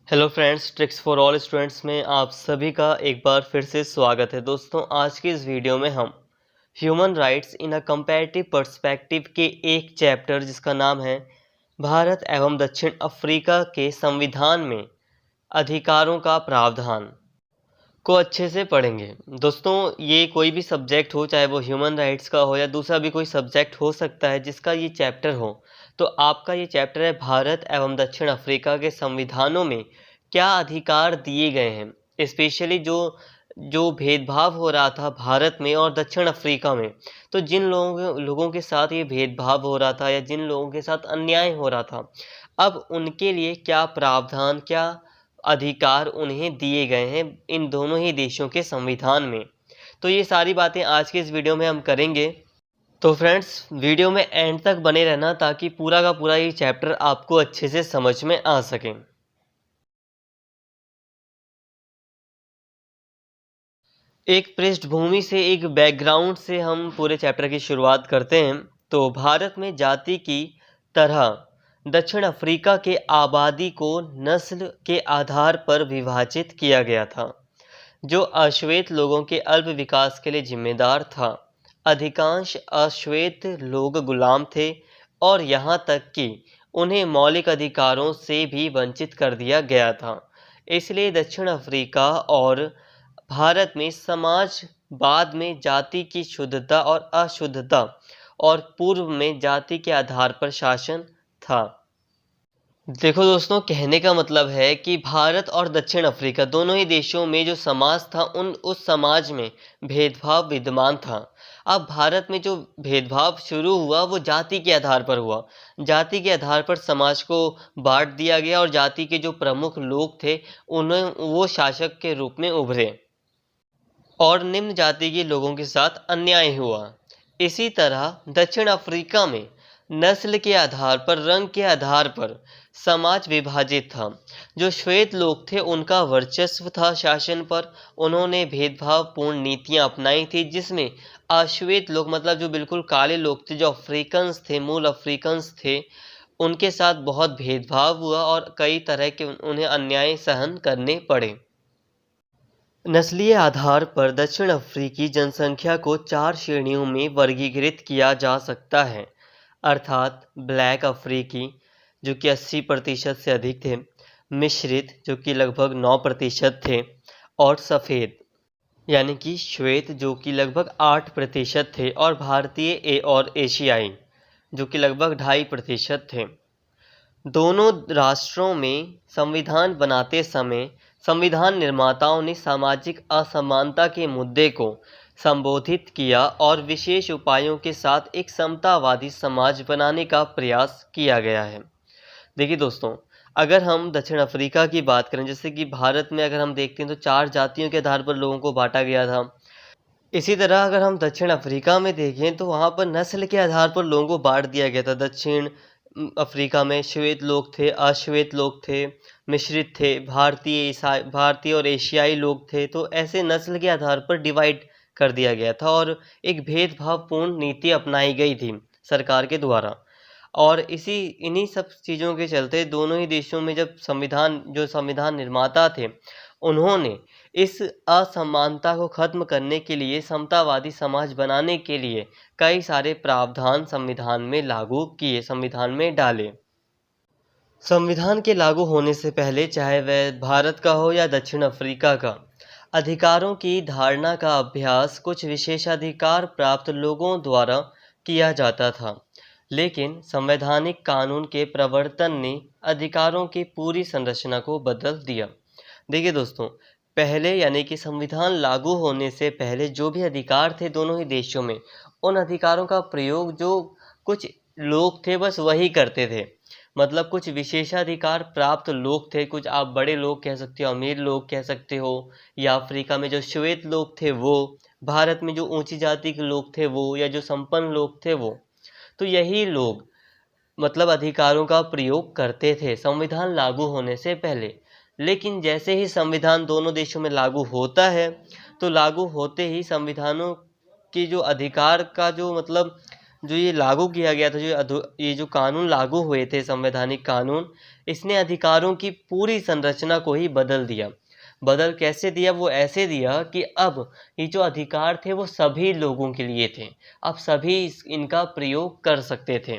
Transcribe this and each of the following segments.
Hello friends, tricks for all students में आप सभी का एक बार फिर से स्वागत है। दोस्तों, आज की इस वीडियो में हम ह्यूमन राइट्स इन अ कंपैरेटिव पर्सपेक्टिव के एक चैप्टर जिसका नाम है भारत एवं दक्षिण अफ्रीका के संविधान में अधिकारों का प्रावधान को अच्छे से पढ़ेंगे। दोस्तों, ये कोई भी सब्जेक्ट हो, चाहे वो ह्यूमन राइट्स का हो या दूसरा भी कोई सब्जेक्ट हो सकता है जिसका ये चैप्टर हो, तो आपका ये चैप्टर है भारत एवं दक्षिण अफ्रीका के संविधानों में क्या अधिकार दिए गए हैं। स्पेशली जो जो भेदभाव हो रहा था भारत में और दक्षिण अफ्रीका में, तो जिन लोगों के साथ ये भेदभाव हो रहा था या जिन लोगों के साथ अन्याय हो रहा था, अब उनके लिए क्या प्रावधान, क्या अधिकार उन्हें दिए गए हैं इन दोनों ही देशों के संविधान में। तो ये सारी बातें आज के इस वीडियो में हम करेंगे। तो फ्रेंड्स, वीडियो में एंड तक बने रहना ताकि पूरा का पूरा ये चैप्टर आपको अच्छे से समझ में आ सके। एक पृष्ठभूमि से, एक बैकग्राउंड से हम पूरे चैप्टर की शुरुआत करते हैं। तो भारत में जाति की तरह दक्षिण अफ्रीका के आबादी को नस्ल के आधार पर विभाजित किया गया था, जो अश्वेत लोगों के अल्प विकास के लिए जिम्मेदार था। अधिकांश अश्वेत लोग गुलाम थे और यहाँ तक कि उन्हें मौलिक अधिकारों से भी वंचित कर दिया गया था। इसलिए दक्षिण अफ्रीका और भारत में समाज बाद में जाति की शुद्धता और अशुद्धता और पूर्व में जाति के आधार पर शासन था। देखो दोस्तों, कहने का मतलब है कि भारत और दक्षिण अफ्रीका दोनों ही देशों में जो समाज था उस समाज में भेदभाव विद्यमान था। अब भारत में जो भेदभाव शुरू हुआ वो जाति के आधार पर हुआ। जाति के आधार पर समाज को बांट दिया गया और जाति के जो प्रमुख लोग थे उन्हें वो शासक के रूप में उभरे और निम्न जाति के लोगों के साथ अन्याय हुआ। इसी तरह दक्षिण अफ्रीका में नस्ल के आधार पर, रंग के आधार पर समाज विभाजित था। जो श्वेत लोग थे उनका वर्चस्व था शासन पर। उन्होंने भेदभावपूर्ण नीतियां अपनाई थी, जिसमें अश्वेत लोग, मतलब जो बिल्कुल काले लोग थे, जो अफ्रीकन्स थे, मूल अफ्रीकन्स थे, उनके साथ बहुत भेदभाव हुआ और कई तरह के उन्हें अन्याय सहन करने पड़े। नस्लीय आधार पर दक्षिण अफ्रीकी जनसंख्या को 4 श्रेणियों में वर्गीकृत किया जा सकता है, अर्थात ब्लैक अफ्रीकी जो कि 80% से अधिक थे, मिश्रित जो कि लगभग 9% थे, और सफ़ेद यानी कि श्वेत जो कि लगभग 8% थे, और भारतीय और एशियाई जो कि लगभग 2.5% थे। दोनों राष्ट्रों में संविधान बनाते समय संविधान निर्माताओं ने सामाजिक असमानता के मुद्दे को संबोधित किया और विशेष उपायों के साथ एक समतावादी समाज बनाने का प्रयास किया गया है। देखिए दोस्तों, अगर हम दक्षिण अफ्रीका की बात करें, जैसे कि भारत में अगर हम देखते हैं तो 4 जातियों के आधार पर लोगों को बांटा गया था। इसी तरह अगर हम दक्षिण अफ्रीका में देखें तो वहाँ पर नस्ल के आधार पर लोगों को बांट दिया गया था। दक्षिण अफ्रीका में श्वेत लोग थे, अश्वेत लोग थे, मिश्रित थे, भारतीय और एशियाई लोग थे। तो ऐसे नस्ल के आधार पर डिवाइड कर दिया गया था और एक भेदभावपूर्ण नीति अपनाई गई थी सरकार के द्वारा। और इन्हीं सब चीज़ों के चलते दोनों ही देशों में जब संविधान निर्माता थे, उन्होंने इस असमानता को खत्म करने के लिए, समतावादी समाज बनाने के लिए कई सारे प्रावधान संविधान में लागू किए, संविधान में डाले। संविधान के लागू होने से पहले, चाहे वह भारत का हो या दक्षिण अफ्रीका का, अधिकारों की धारणा का अभ्यास कुछ विशेषाधिकार प्राप्त लोगों द्वारा किया जाता था, लेकिन संवैधानिक कानून के प्रवर्तन ने अधिकारों की पूरी संरचना को बदल दिया। देखिए दोस्तों, पहले यानी कि संविधान लागू होने से पहले जो भी अधिकार थे दोनों ही देशों में, उन अधिकारों का प्रयोग जो कुछ लोग थे बस वही करते थे। मतलब कुछ विशेषाधिकार प्राप्त लोग थे, कुछ आप बड़े लोग कह सकते हो, अमीर लोग कह सकते हो, या अफ्रीका में जो श्वेत लोग थे वो, भारत में जो ऊंची जाति के लोग थे वो, या जो संपन्न लोग थे वो, तो यही लोग मतलब अधिकारों का प्रयोग करते थे संविधान लागू होने से पहले। लेकिन जैसे ही संविधान दोनों देशों में लागू होता है, तो लागू होते ही संविधानों की जो अधिकार का जो मतलब जो ये लागू किया गया था, ये जो कानून लागू हुए थे, संवैधानिक कानून, इसने अधिकारों की पूरी संरचना को ही बदल दिया। बदल कैसे दिया? वो ऐसे दिया कि अब ये जो अधिकार थे वो सभी लोगों के लिए थे। अब सभी इनका प्रयोग कर सकते थे।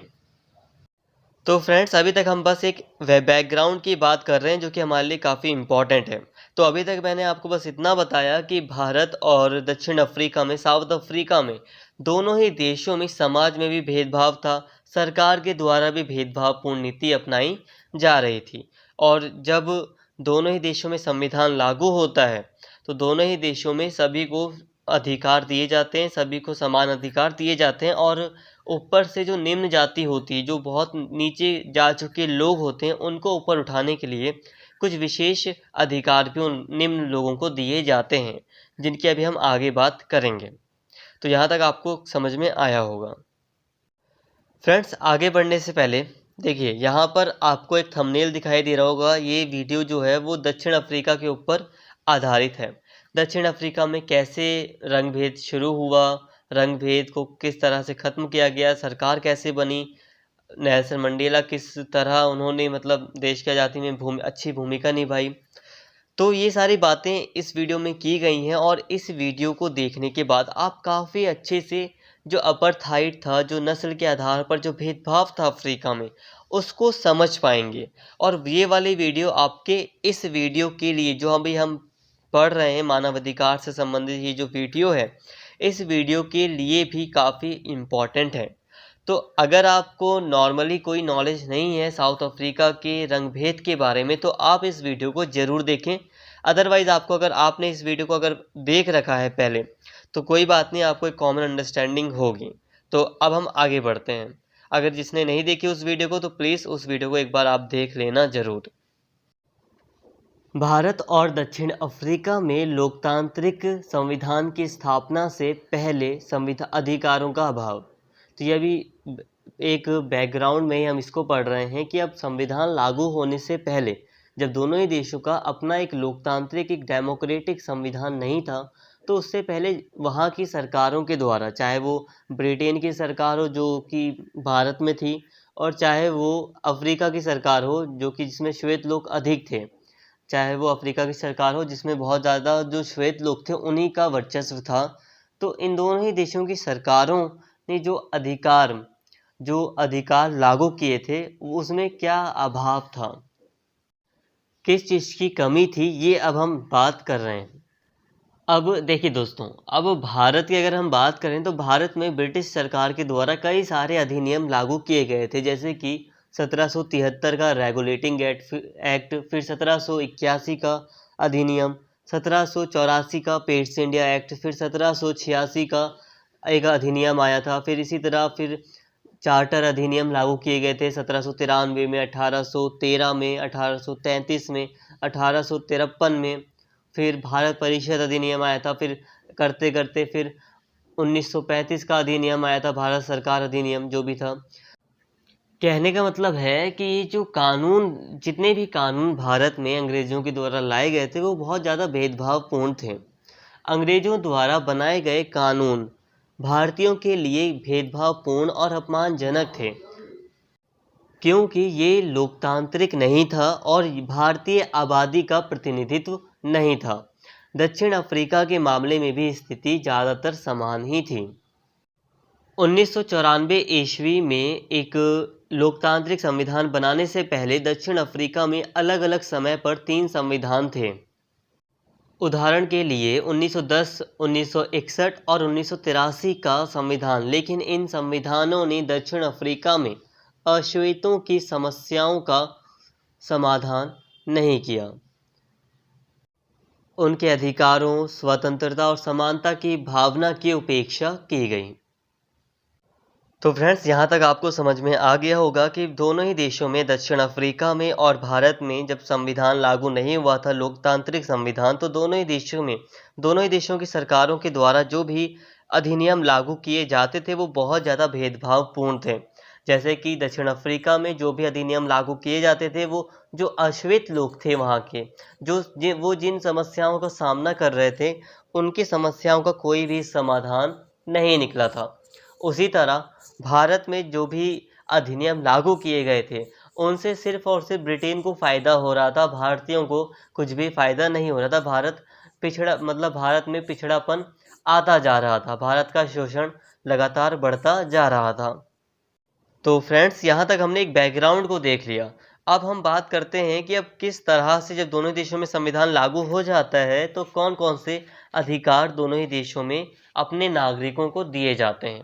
तो फ्रेंड्स, अभी तक हम बस एक बैकग्राउंड की बात कर रहे हैं जो कि हमारे लिए काफ़ी इम्पॉर्टेंट है। तो अभी तक मैंने आपको बस इतना बताया कि भारत और दक्षिण अफ्रीका में, साउथ अफ्रीका में, दोनों ही देशों में समाज में भी भेदभाव था। सरकार के द्वारा भी भेदभावपूर्ण नीति अपनाई जा रही थी। और जब दोनों ही देशों में संविधान लागू होता है तो दोनों ही देशों में सभी को अधिकार दिए जाते हैं, सभी को समान अधिकार दिए जाते हैं। और ऊपर से जो निम्न जाति होती है, जो बहुत नीचे जा चुके लोग होते हैं, उनको ऊपर उठाने के लिए कुछ विशेष अधिकार भी उन निम्न लोगों को दिए जाते हैं, जिनकी अभी हम आगे बात करेंगे। तो यहाँ तक आपको समझ में आया होगा। फ्रेंड्स, आगे बढ़ने से पहले देखिए, यहाँ पर आपको एक थंबनेल दिखाई दे रहा होगा। ये वीडियो जो है वो दक्षिण अफ्रीका के ऊपर आधारित है। दक्षिण अफ्रीका में कैसे रंग भेद शुरू हुआ, रंग भेद को किस तरह से ख़त्म किया गया, सरकार कैसे बनी, नेल्सन मंडेला किस तरह उन्होंने मतलब देश की आज़ादी में अच्छी भूमिका निभाई। तो ये सारी बातें इस वीडियो में की गई हैं। और इस वीडियो को देखने के बाद आप काफ़ी अच्छे से जो अपार्थाइड था, जो नस्ल के आधार पर जो भेदभाव था अफ्रीका में, उसको समझ पाएंगे। और ये वाली वीडियो आपके इस वीडियो के लिए जो अभी हम पढ़ रहे हैं, मानवाधिकार से संबंधित ये जो वीडियो है, इस वीडियो के लिए भी काफ़ी इम्पॉर्टेंट है। तो अगर आपको नॉर्मली कोई नॉलेज नहीं है साउथ अफ्रीका के रंग भेद के बारे में, तो आप इस वीडियो को ज़रूर देखें। अदरवाइज़ आपको, अगर आपने इस वीडियो को अगर देख रखा है पहले, तो कोई बात नहीं, आपको एक कॉमन अंडरस्टैंडिंग होगी। तो अब हम आगे बढ़ते हैं। अगर जिसने नहीं देखी उस वीडियो को, तो प्लीज़ उस वीडियो को एक बार आप देख लेना ज़रूर। भारत और दक्षिण अफ्रीका में लोकतांत्रिक संविधान की स्थापना से पहले संविधान अधिकारों का अभाव। तो ये अभी एक बैकग्राउंड में ही हम इसको पढ़ रहे हैं कि अब संविधान लागू होने से पहले, जब दोनों ही देशों का अपना एक लोकतांत्रिक, एक डेमोक्रेटिक संविधान नहीं था, तो उससे पहले वहाँ की सरकारों के द्वारा, चाहे वो ब्रिटेन की सरकार हो जो कि भारत में थी, और चाहे वो अफ्रीका की सरकार हो जो कि जिसमें श्वेत लोग अधिक थे, चाहे वो अफ्रीका की सरकार हो जिसमें बहुत ज़्यादा जो श्वेत लोग थे उन्हीं का वर्चस्व था। तो इन दोनों ही देशों की सरकारों ने जो अधिकार लागू किए थे, उसमें क्या अभाव था, किस चीज़ की कमी थी, ये अब हम बात कर रहे हैं। अब देखिए दोस्तों, अब भारत की अगर हम बात करें तो भारत में ब्रिटिश सरकार के द्वारा कई सारे अधिनियम लागू किए गए थे, जैसे कि 1773 का रेगुलेटिंग एक्ट, फिर 1781 का अधिनियम, 1784 का पेट्स इंडिया एक्ट, फिर 1786 का एक अधिनियम आया था। फिर इसी तरह फिर चार्टर अधिनियम लागू किए गए थे 1793 में, 1813 में, 1833 में, 1853 में। फिर भारत परिषद अधिनियम आया था। फिर करते करते फिर 1935 का अधिनियम आया था, भारत सरकार अधिनियम जो भी था। कहने का मतलब है कि ये जो कानून, जितने भी कानून भारत में अंग्रेज़ों के द्वारा लाए गए थे, वो बहुत ज़्यादा भेदभावपूर्ण थे। अंग्रेज़ों द्वारा बनाए गए कानून भारतीयों के लिए भेदभावपूर्ण और अपमानजनक थे, क्योंकि ये लोकतांत्रिक नहीं था और भारतीय आबादी का प्रतिनिधित्व नहीं था। दक्षिण अफ्रीका के मामले में भी स्थिति ज़्यादातर समान ही थी। 1994 ईस्वी में एक लोकतांत्रिक संविधान बनाने से पहले दक्षिण अफ्रीका में अलग अलग समय पर 3 संविधान थे। उदाहरण के लिए 1910, 1961 और 1983 का संविधान। लेकिन इन संविधानों ने दक्षिण अफ्रीका में अश्वेतों की समस्याओं का समाधान नहीं किया। उनके अधिकारों, स्वतंत्रता और समानता की भावना की उपेक्षा की गई। तो फ्रेंड्स, यहाँ तक आपको समझ में आ गया होगा कि दोनों ही देशों में, दक्षिण अफ्रीका में और भारत में, जब संविधान लागू नहीं हुआ था, लोकतांत्रिक संविधान, तो दोनों ही देशों की सरकारों के द्वारा जो भी अधिनियम लागू किए जाते थे वो बहुत ज़्यादा भेदभावपूर्ण थे। जैसे कि दक्षिण अफ्रीका में जो भी अधिनियम लागू किए जाते थे, वो जो अश्वेत लोग थे वहाँ के, वो जिन समस्याओं का सामना कर रहे थे, उनकी समस्याओं का कोई भी समाधान नहीं निकला था। उसी तरह भारत में जो भी अधिनियम लागू किए गए थे, उनसे सिर्फ और सिर्फ ब्रिटेन को फ़ायदा हो रहा था, भारतीयों को कुछ भी फ़ायदा नहीं हो रहा था। भारत में पिछड़ापन आता जा रहा था, भारत का शोषण लगातार बढ़ता जा रहा था। तो फ्रेंड्स, यहाँ तक हमने एक बैकग्राउंड को देख लिया। अब हम बात करते हैं कि अब किस तरह से जब दोनों देशों में संविधान लागू हो जाता है तो कौन कौन से अधिकार दोनों ही देशों में अपने नागरिकों को दिए जाते हैं।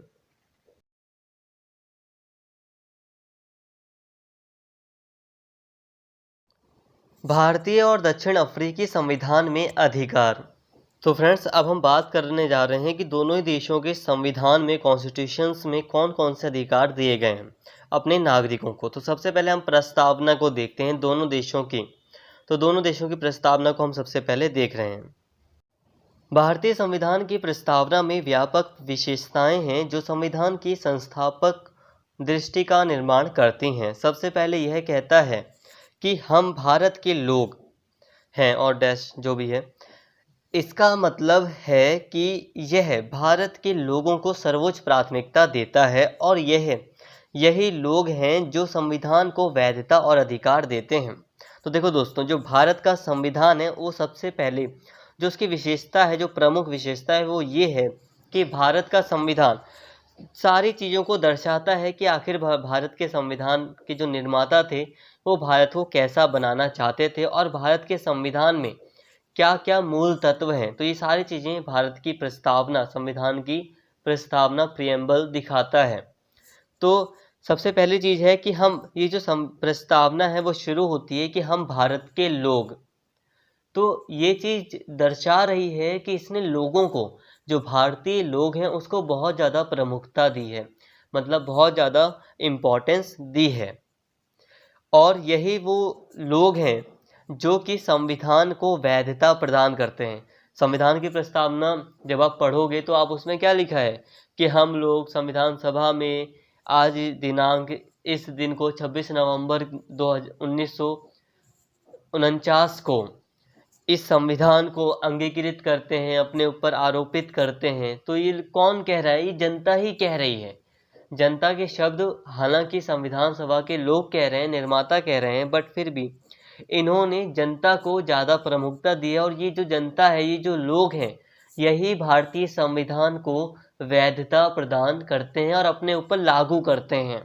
भारतीय और दक्षिण अफ्रीकी संविधान में अधिकार। तो फ्रेंड्स, अब हम बात करने जा रहे हैं कि दोनों ही देशों के संविधान में, कॉन्स्टिट्यूशंस में कौन कौन से अधिकार दिए गए हैं अपने नागरिकों को। तो सबसे पहले हम प्रस्तावना को देखते हैं दोनों देशों की। तो दोनों देशों की प्रस्तावना को हम सबसे पहले देख रहे हैं। भारतीय संविधान की प्रस्तावना में व्यापक विशेषताएं हैं जो संविधान की संस्थापक दृष्टि का निर्माण करती हैं। सबसे पहले यह कहता है कि हम भारत के लोग हैं और डैश जो भी है, इसका मतलब है कि यह भारत के लोगों को सर्वोच्च प्राथमिकता देता है और यही लोग हैं जो संविधान को वैधता और अधिकार देते हैं। तो देखो दोस्तों, जो भारत का संविधान है वो सबसे पहले जो उसकी विशेषता है, जो प्रमुख विशेषता है वो ये है कि भारत का संविधान सारी चीज़ों को दर्शाता है कि आखिर भारत के संविधान के जो निर्माता थे वो भारत को कैसा बनाना चाहते थे और भारत के संविधान में क्या क्या मूल तत्व हैं। तो ये सारी चीज़ें भारत की प्रस्तावना, संविधान की प्रस्तावना, प्रियम्बल दिखाता है। तो सबसे पहली चीज़ है कि हम ये जो प्रस्तावना है वो शुरू होती है कि हम भारत के लोग। तो ये चीज़ दर्शा रही है कि इसने लोगों को, जो भारतीय लोग हैं उसको बहुत ज़्यादा प्रमुखता दी है, मतलब बहुत ज़्यादा इम्पोर्टेंस दी है। और यही वो लोग हैं जो कि संविधान को वैधता प्रदान करते हैं। संविधान की प्रस्तावना जब आप पढ़ोगे तो आप उसमें क्या लिखा है कि हम लोग संविधान सभा में आज दिनांक इस दिन को 26 नवंबर 1949 को इस संविधान को अंगीकृत करते हैं, अपने ऊपर आरोपित करते हैं। तो ये कौन कह रहा है? ये जनता ही कह रही है। जनता के शब्द हालांकि संविधान सभा के लोग कह रहे हैं, निर्माता कह रहे हैं, बट फिर भी इन्होंने जनता को ज़्यादा प्रमुखता दी है। और ये जो जनता है, ये जो लोग हैं, यही भारतीय संविधान को वैधता प्रदान करते हैं और अपने ऊपर लागू करते हैं।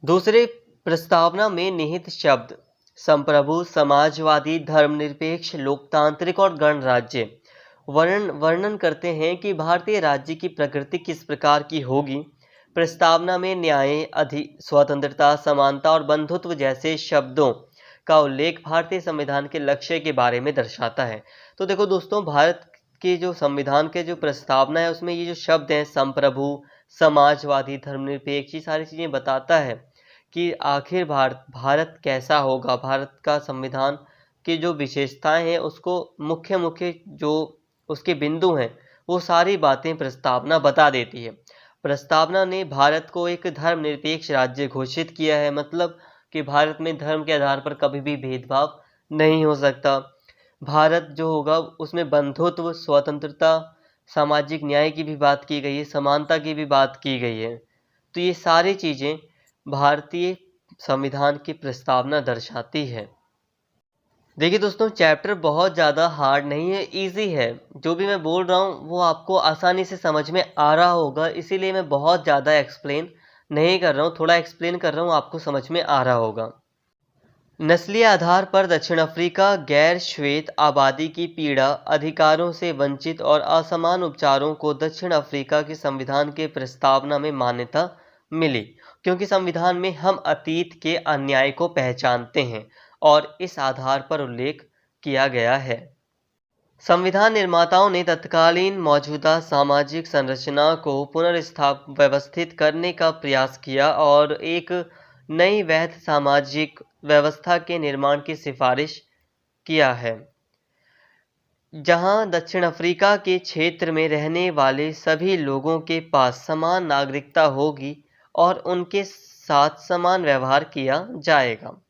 दूसरे प्रस्तावना में निहित शब्द संप्रभु, समाजवादी, धर्मनिरपेक्ष, लोकतांत्रिक और गणराज्य वर्णन करते हैं कि भारतीय राज्य की प्रकृति किस प्रकार की होगी। प्रस्तावना में न्याय, स्वतंत्रता, समानता और बंधुत्व जैसे शब्दों का उल्लेख भारतीय संविधान के लक्ष्य के बारे में दर्शाता है। तो देखो दोस्तों, भारत के जो संविधान के जो प्रस्तावना है उसमें ये जो शब्द हैं संप्रभु, समाजवादी, धर्मनिरपेक्ष, ये सारी चीज़ें बताता है कि आखिर भारत कैसा होगा। भारत का संविधान की जो विशेषताएं हैं उसको मुख्य जो उसके बिंदु हैं वो सारी बातें प्रस्तावना बता देती है। प्रस्तावना ने भारत को एक धर्मनिरपेक्ष राज्य घोषित किया है, मतलब कि भारत में धर्म के आधार पर कभी भी भेदभाव नहीं हो सकता। भारत जो होगा उसमें बंधुत्व, स्वतंत्रता, सामाजिक न्याय की भी बात की गई है, समानता की भी बात की गई है। तो ये सारी चीज़ें भारतीय संविधान की प्रस्तावना दर्शाती है। देखिए दोस्तों, चैप्टर बहुत ज़्यादा हार्ड नहीं है, इजी है। जो भी मैं बोल रहा हूँ वो आपको आसानी से समझ में आ रहा होगा, इसीलिए मैं बहुत ज़्यादा एक्सप्लेन नहीं कर रहा हूँ, थोड़ा एक्सप्लेन कर रहा हूँ, आपको समझ में आ रहा होगा। नस्लीय आधार पर दक्षिण अफ्रीका गैर श्वेत आबादी की पीड़ा, अधिकारों से वंचित और असमान उपचारों को दक्षिण अफ्रीका के संविधान के प्रस्तावना में मान्यता मिली, क्योंकि संविधान में हम अतीत के अन्याय को पहचानते हैं और इस आधार पर उल्लेख किया गया है। संविधान निर्माताओं ने तत्कालीन मौजूदा सामाजिक संरचना को व्यवस्थित करने का प्रयास किया और एक नई वैध सामाजिक व्यवस्था के निर्माण की सिफारिश किया है, जहां दक्षिण अफ्रीका के क्षेत्र में रहने वाले सभी लोगों के पास समान नागरिकता होगी और उनके साथ समान व्यवहार किया जाएगा।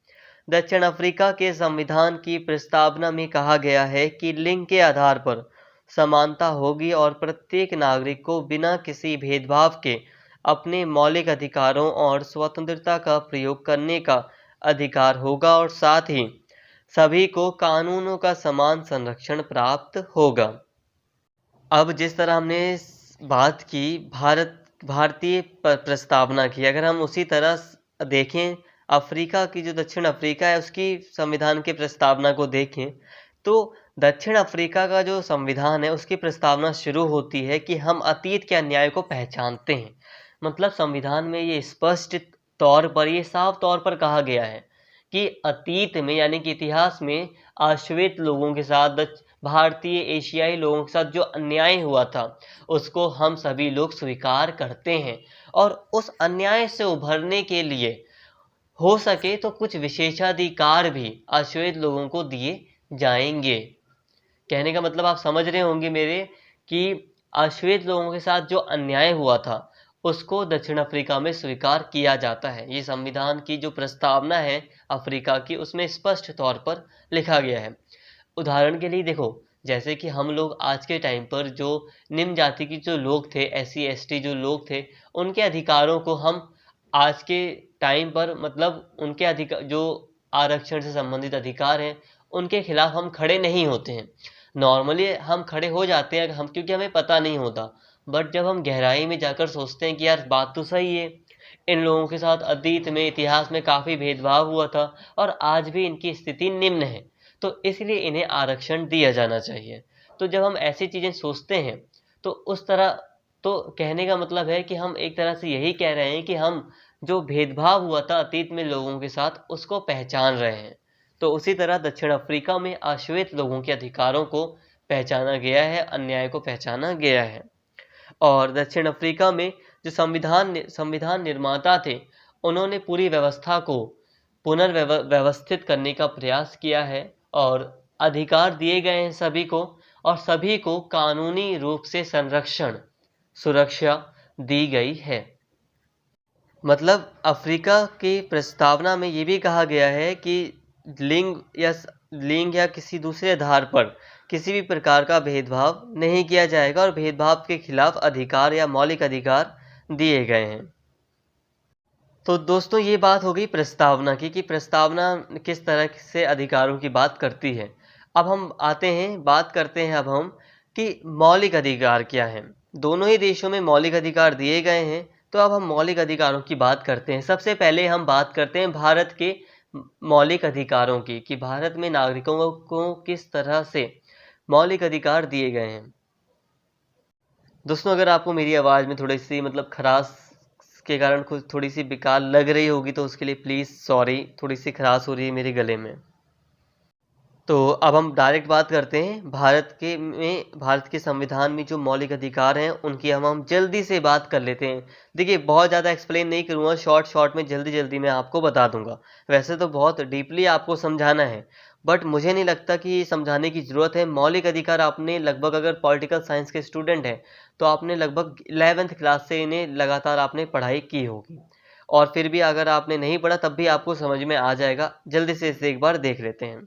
दक्षिण अफ्रीका के संविधान की प्रस्तावना में कहा गया है कि लिंग के आधार पर समानता होगी और प्रत्येक नागरिक को बिना किसी भेदभाव के अपने मौलिक अधिकारों और स्वतंत्रता का प्रयोग करने का अधिकार होगा और साथ ही सभी को कानूनों का समान संरक्षण प्राप्त होगा। अब जिस तरह हमने बात की भारतीय प्रस्तावना की, अगर हम उसी तरह देखें अफ्रीका की, जो दक्षिण अफ्रीका है उसकी संविधान की प्रस्तावना को देखें, तो दक्षिण अफ्रीका का जो संविधान है उसकी प्रस्तावना शुरू होती है कि हम अतीत के अन्याय को पहचानते हैं। मतलब संविधान में ये स्पष्ट तौर पर, ये साफ तौर पर कहा गया है कि अतीत में यानी कि इतिहास में आश्वेत लोगों के साथ, भारतीय एशियाई लोगों के साथ जो अन्याय हुआ था उसको हम सभी लोग स्वीकार करते हैं और उस अन्याय से उभरने के लिए हो सके तो कुछ विशेषाधिकार भी अश्वेत लोगों को दिए जाएंगे। कहने का मतलब आप समझ रहे होंगे मेरे कि अश्वेत लोगों के साथ जो अन्याय हुआ था उसको दक्षिण अफ्रीका में स्वीकार किया जाता है। ये संविधान की जो प्रस्तावना है अफ्रीका की, उसमें स्पष्ट तौर पर लिखा गया है। उदाहरण के लिए देखो, जैसे कि हम लोग आज के टाइम पर जो निम्न जाति की जो लोग थे, SC ST जो लोग थे, उनके अधिकारों को हम आज के टाइम पर, मतलब उनके अधिकार, जो आरक्षण से संबंधित अधिकार हैं, उनके खिलाफ हम खड़े नहीं होते हैं। नॉर्मली हम खड़े हो जाते हैं हम, क्योंकि हमें पता नहीं होता, बट जब हम गहराई में जाकर सोचते हैं कि यार बात तो सही है, इन लोगों के साथ अतीत में, इतिहास में काफ़ी भेदभाव हुआ था और आज भी इनकी स्थिति निम्न है, तो इसलिए इन्हें आरक्षण दिया जाना चाहिए। तो जब हम ऐसी चीज़ें सोचते हैं तो उस तरह, तो कहने का मतलब है कि हम एक तरह से यही कह रहे हैं कि हम जो भेदभाव हुआ था अतीत में लोगों के साथ उसको पहचान रहे हैं। तो उसी तरह दक्षिण अफ्रीका में अश्वेत लोगों के अधिकारों को पहचाना गया है, अन्याय को पहचाना गया है। और दक्षिण अफ्रीका में जो संविधान निर्माता थे, उन्होंने पूरी व्यवस्था को पुनर्व्यवस्थित करने का प्रयास किया है और अधिकार दिए गए हैं सभी को, और सभी को कानूनी रूप से संरक्षण, सुरक्षा दी गई है। मतलब अफ्रीका की प्रस्तावना में ये भी कहा गया है कि लिंग या किसी दूसरे आधार पर किसी भी प्रकार का भेदभाव नहीं किया जाएगा और भेदभाव के खिलाफ अधिकार या मौलिक अधिकार दिए गए हैं। तो दोस्तों ये बात हो गई प्रस्तावना की कि प्रस्तावना किस तरह से अधिकारों की बात करती है। अब हम बात करते हैं अब हम कि मौलिक अधिकार क्या हैं। दोनों ही देशों में मौलिक अधिकार दिए गए हैं, तो अब हम मौलिक अधिकारों की बात करते हैं। सबसे पहले हम बात करते हैं भारत के मौलिक अधिकारों की, कि भारत में नागरिकों को किस तरह से मौलिक अधिकार दिए गए हैं। दोस्तों अगर आपको मेरी आवाज़ में थोड़ी सी मतलब खराश के कारण कुछ थोड़ी सी बेकार लग रही होगी तो उसके लिए प्लीज़ सॉरी, थोड़ी सी खराश हो रही है मेरे गले में। तो अब हम डायरेक्ट बात करते हैं भारत के संविधान में जो मौलिक अधिकार हैं उनकी हम जल्दी से बात कर लेते हैं। देखिए बहुत ज़्यादा एक्सप्लेन नहीं करूँगा, शॉर्ट में जल्दी मैं आपको बता दूंगा। वैसे तो बहुत डीपली आपको समझाना है, बट मुझे नहीं लगता कि समझाने की ज़रूरत है। मौलिक अधिकार आपने लगभग, अगर पॉलिटिकल साइंस के स्टूडेंट हैं तो आपने लगभग 11th क्लास से इन्हें लगातार आपने पढ़ाई की होगी, और फिर भी अगर आपने नहीं पढ़ा तब भी आपको समझ में आ जाएगा। जल्दी से इसे एक बार देख लेते हैं।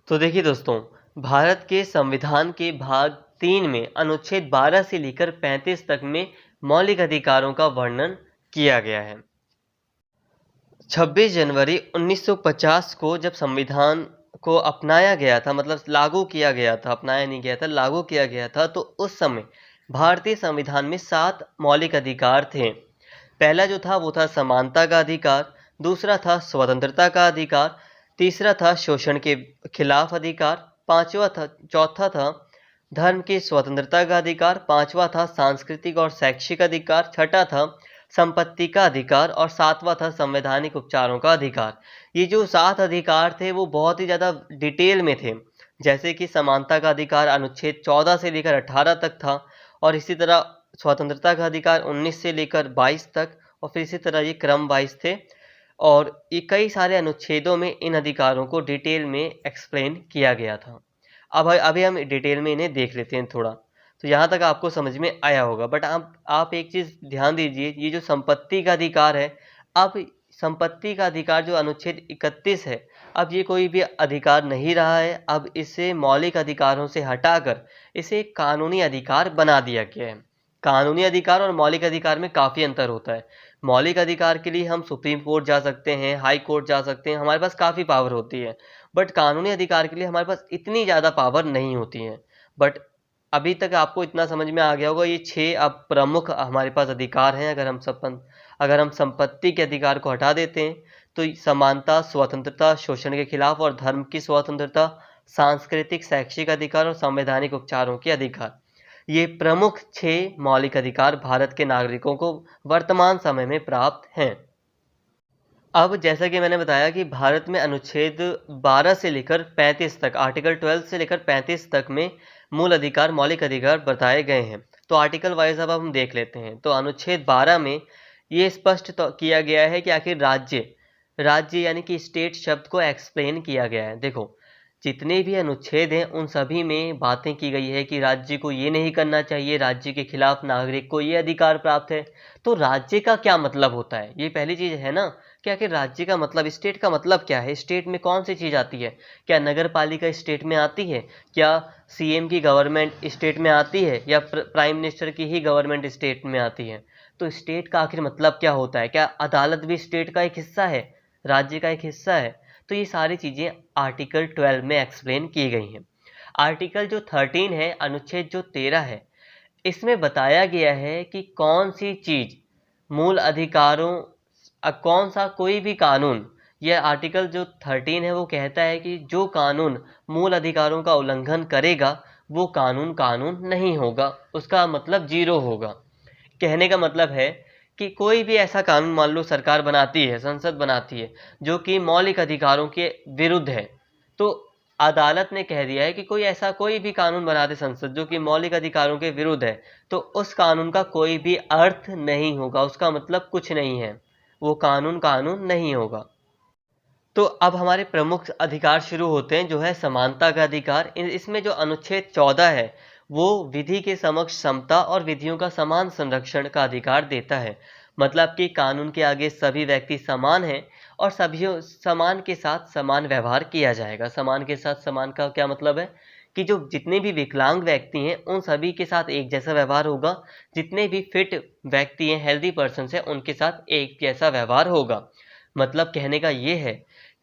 तो देखिए दोस्तों, भारत के संविधान के भाग 3 में अनुच्छेद 12 से लेकर 35 तक में मौलिक अधिकारों का वर्णन किया गया है। 26 जनवरी 1950 को जब संविधान को अपनाया गया था, मतलब लागू किया गया था, अपनाया नहीं गया था, लागू किया गया था, तो उस समय भारतीय संविधान में 7 मौलिक अधिकार थे। पहला जो था वो था समानता का अधिकार, दूसरा था स्वतंत्रता का अधिकार, तीसरा था शोषण के खिलाफ अधिकार, चौथा था धर्म की स्वतंत्रता का अधिकार, पांचवा था सांस्कृतिक और शैक्षिक अधिकार, छठा था संपत्ति का अधिकार और सातवां था संवैधानिक उपचारों का अधिकार। ये जो 7 अधिकार थे वो बहुत ही ज़्यादा डिटेल में थे। जैसे कि समानता का अधिकार अनुच्छेद 14 से लेकर 18 तक था, और इसी तरह स्वतंत्रता का अधिकार 19 से लेकर 22 तक, और फिर इसी तरह ये क्रम वाइज थे, और ये कई सारे अनुच्छेदों में इन अधिकारों को डिटेल में एक्सप्लेन किया गया था। अब अभी हम डिटेल में इन्हें देख लेते हैं थोड़ा। तो यहाँ तक आपको समझ में आया होगा, बट आप एक चीज़ ध्यान दीजिए, ये जो संपत्ति का अधिकार है, अब संपत्ति का अधिकार जो अनुच्छेद 31 है, अब ये कोई भी अधिकार नहीं रहा है। अब इसे मौलिक अधिकारों से हटाकर इसे कानूनी अधिकार बना दिया गया है। कानूनी अधिकार और मौलिक अधिकार में काफ़ी अंतर होता है। मौलिक अधिकार के लिए हम सुप्रीम कोर्ट जा सकते हैं, हाई कोर्ट जा सकते हैं, हमारे पास काफ़ी पावर होती है। बट कानूनी अधिकार के लिए हमारे पास इतनी ज़्यादा पावर नहीं होती है। बट अभी तक आपको इतना समझ में आ गया होगा, ये 6 अब प्रमुख हमारे पास अधिकार हैं। अगर हम संपत्ति के अधिकार को हटा देते हैं तो समानता, स्वतंत्रता, शोषण के खिलाफ और धर्म की स्वतंत्रता, सांस्कृतिक शैक्षिक अधिकार और संवैधानिक उपचारों के अधिकार, ये प्रमुख 6 मौलिक अधिकार भारत के नागरिकों को वर्तमान समय में प्राप्त हैं। अब जैसा कि मैंने बताया कि भारत में अनुच्छेद 12 से लेकर 35 तक, आर्टिकल 12 से लेकर 35 तक में मूल अधिकार, मौलिक अधिकार बताए गए हैं। तो आर्टिकल वाइज अब हम देख लेते हैं। तो अनुच्छेद 12 में ये स्पष्ट किया गया है कि आखिर राज्य यानी कि स्टेट शब्द को एक्सप्लेन किया गया है। देखो, जितने भी अनुच्छेद हैं उन सभी में बातें की गई है कि राज्य को ये नहीं करना चाहिए, राज्य के खिलाफ नागरिक को ये अधिकार प्राप्त है। तो राज्य का क्या मतलब होता है, ये पहली चीज़ है ना कि आखिर राज्य का मतलब, स्टेट का मतलब क्या है। स्टेट में कौन सी चीज़ आती है? क्या नगर पालिका स्टेट में आती है? क्या सीएम की गवर्नमेंट स्टेट में आती है? या प्राइम मिनिस्टर की ही गवर्नमेंट स्टेट में आती है? तो स्टेट का आखिर मतलब क्या होता है? क्या अदालत भी स्टेट का एक हिस्सा है, राज्य का एक हिस्सा है? तो ये सारी चीज़ें आर्टिकल 12 में एक्सप्लेन की गई हैं। आर्टिकल जो 13 है, अनुच्छेद जो 13 है, इसमें बताया गया है कि कौन सी चीज़ मूल अधिकारों, कौन सा कोई भी कानून, यह आर्टिकल जो 13 है वो कहता है कि जो कानून मूल अधिकारों का उल्लंघन करेगा वो कानून नहीं होगा, उसका मतलब जीरो होगा। कहने का मतलब है कि कोई भी ऐसा कानून मान लो सरकार बनाती है, संसद बनाती है, जो कि मौलिक अधिकारों के विरुद्ध है, तो अदालत ने कह दिया है कि कोई भी कानून बना दे संसद जो कि मौलिक अधिकारों के विरुद्ध है, तो उस कानून का कोई भी अर्थ नहीं होगा, उसका मतलब कुछ नहीं है, वो कानून नहीं होगा। तो अब हमारे प्रमुख अधिकार शुरू होते हैं, जो है समानता का अधिकार। इसमें जो अनुच्छेद 14 है वो विधि के समक्ष समता और विधियों का समान संरक्षण का अधिकार देता है। मतलब कि कानून के आगे सभी व्यक्ति समान हैं और सभी समान के साथ समान व्यवहार किया जाएगा। समान के साथ समान का क्या मतलब है कि जो जितने भी विकलांग व्यक्ति हैं उन सभी के साथ एक जैसा व्यवहार होगा, जितने भी फिट व्यक्ति हैं, हेल्दी पर्सन हैं, उनके साथ एक जैसा व्यवहार होगा। मतलब कहने का ये है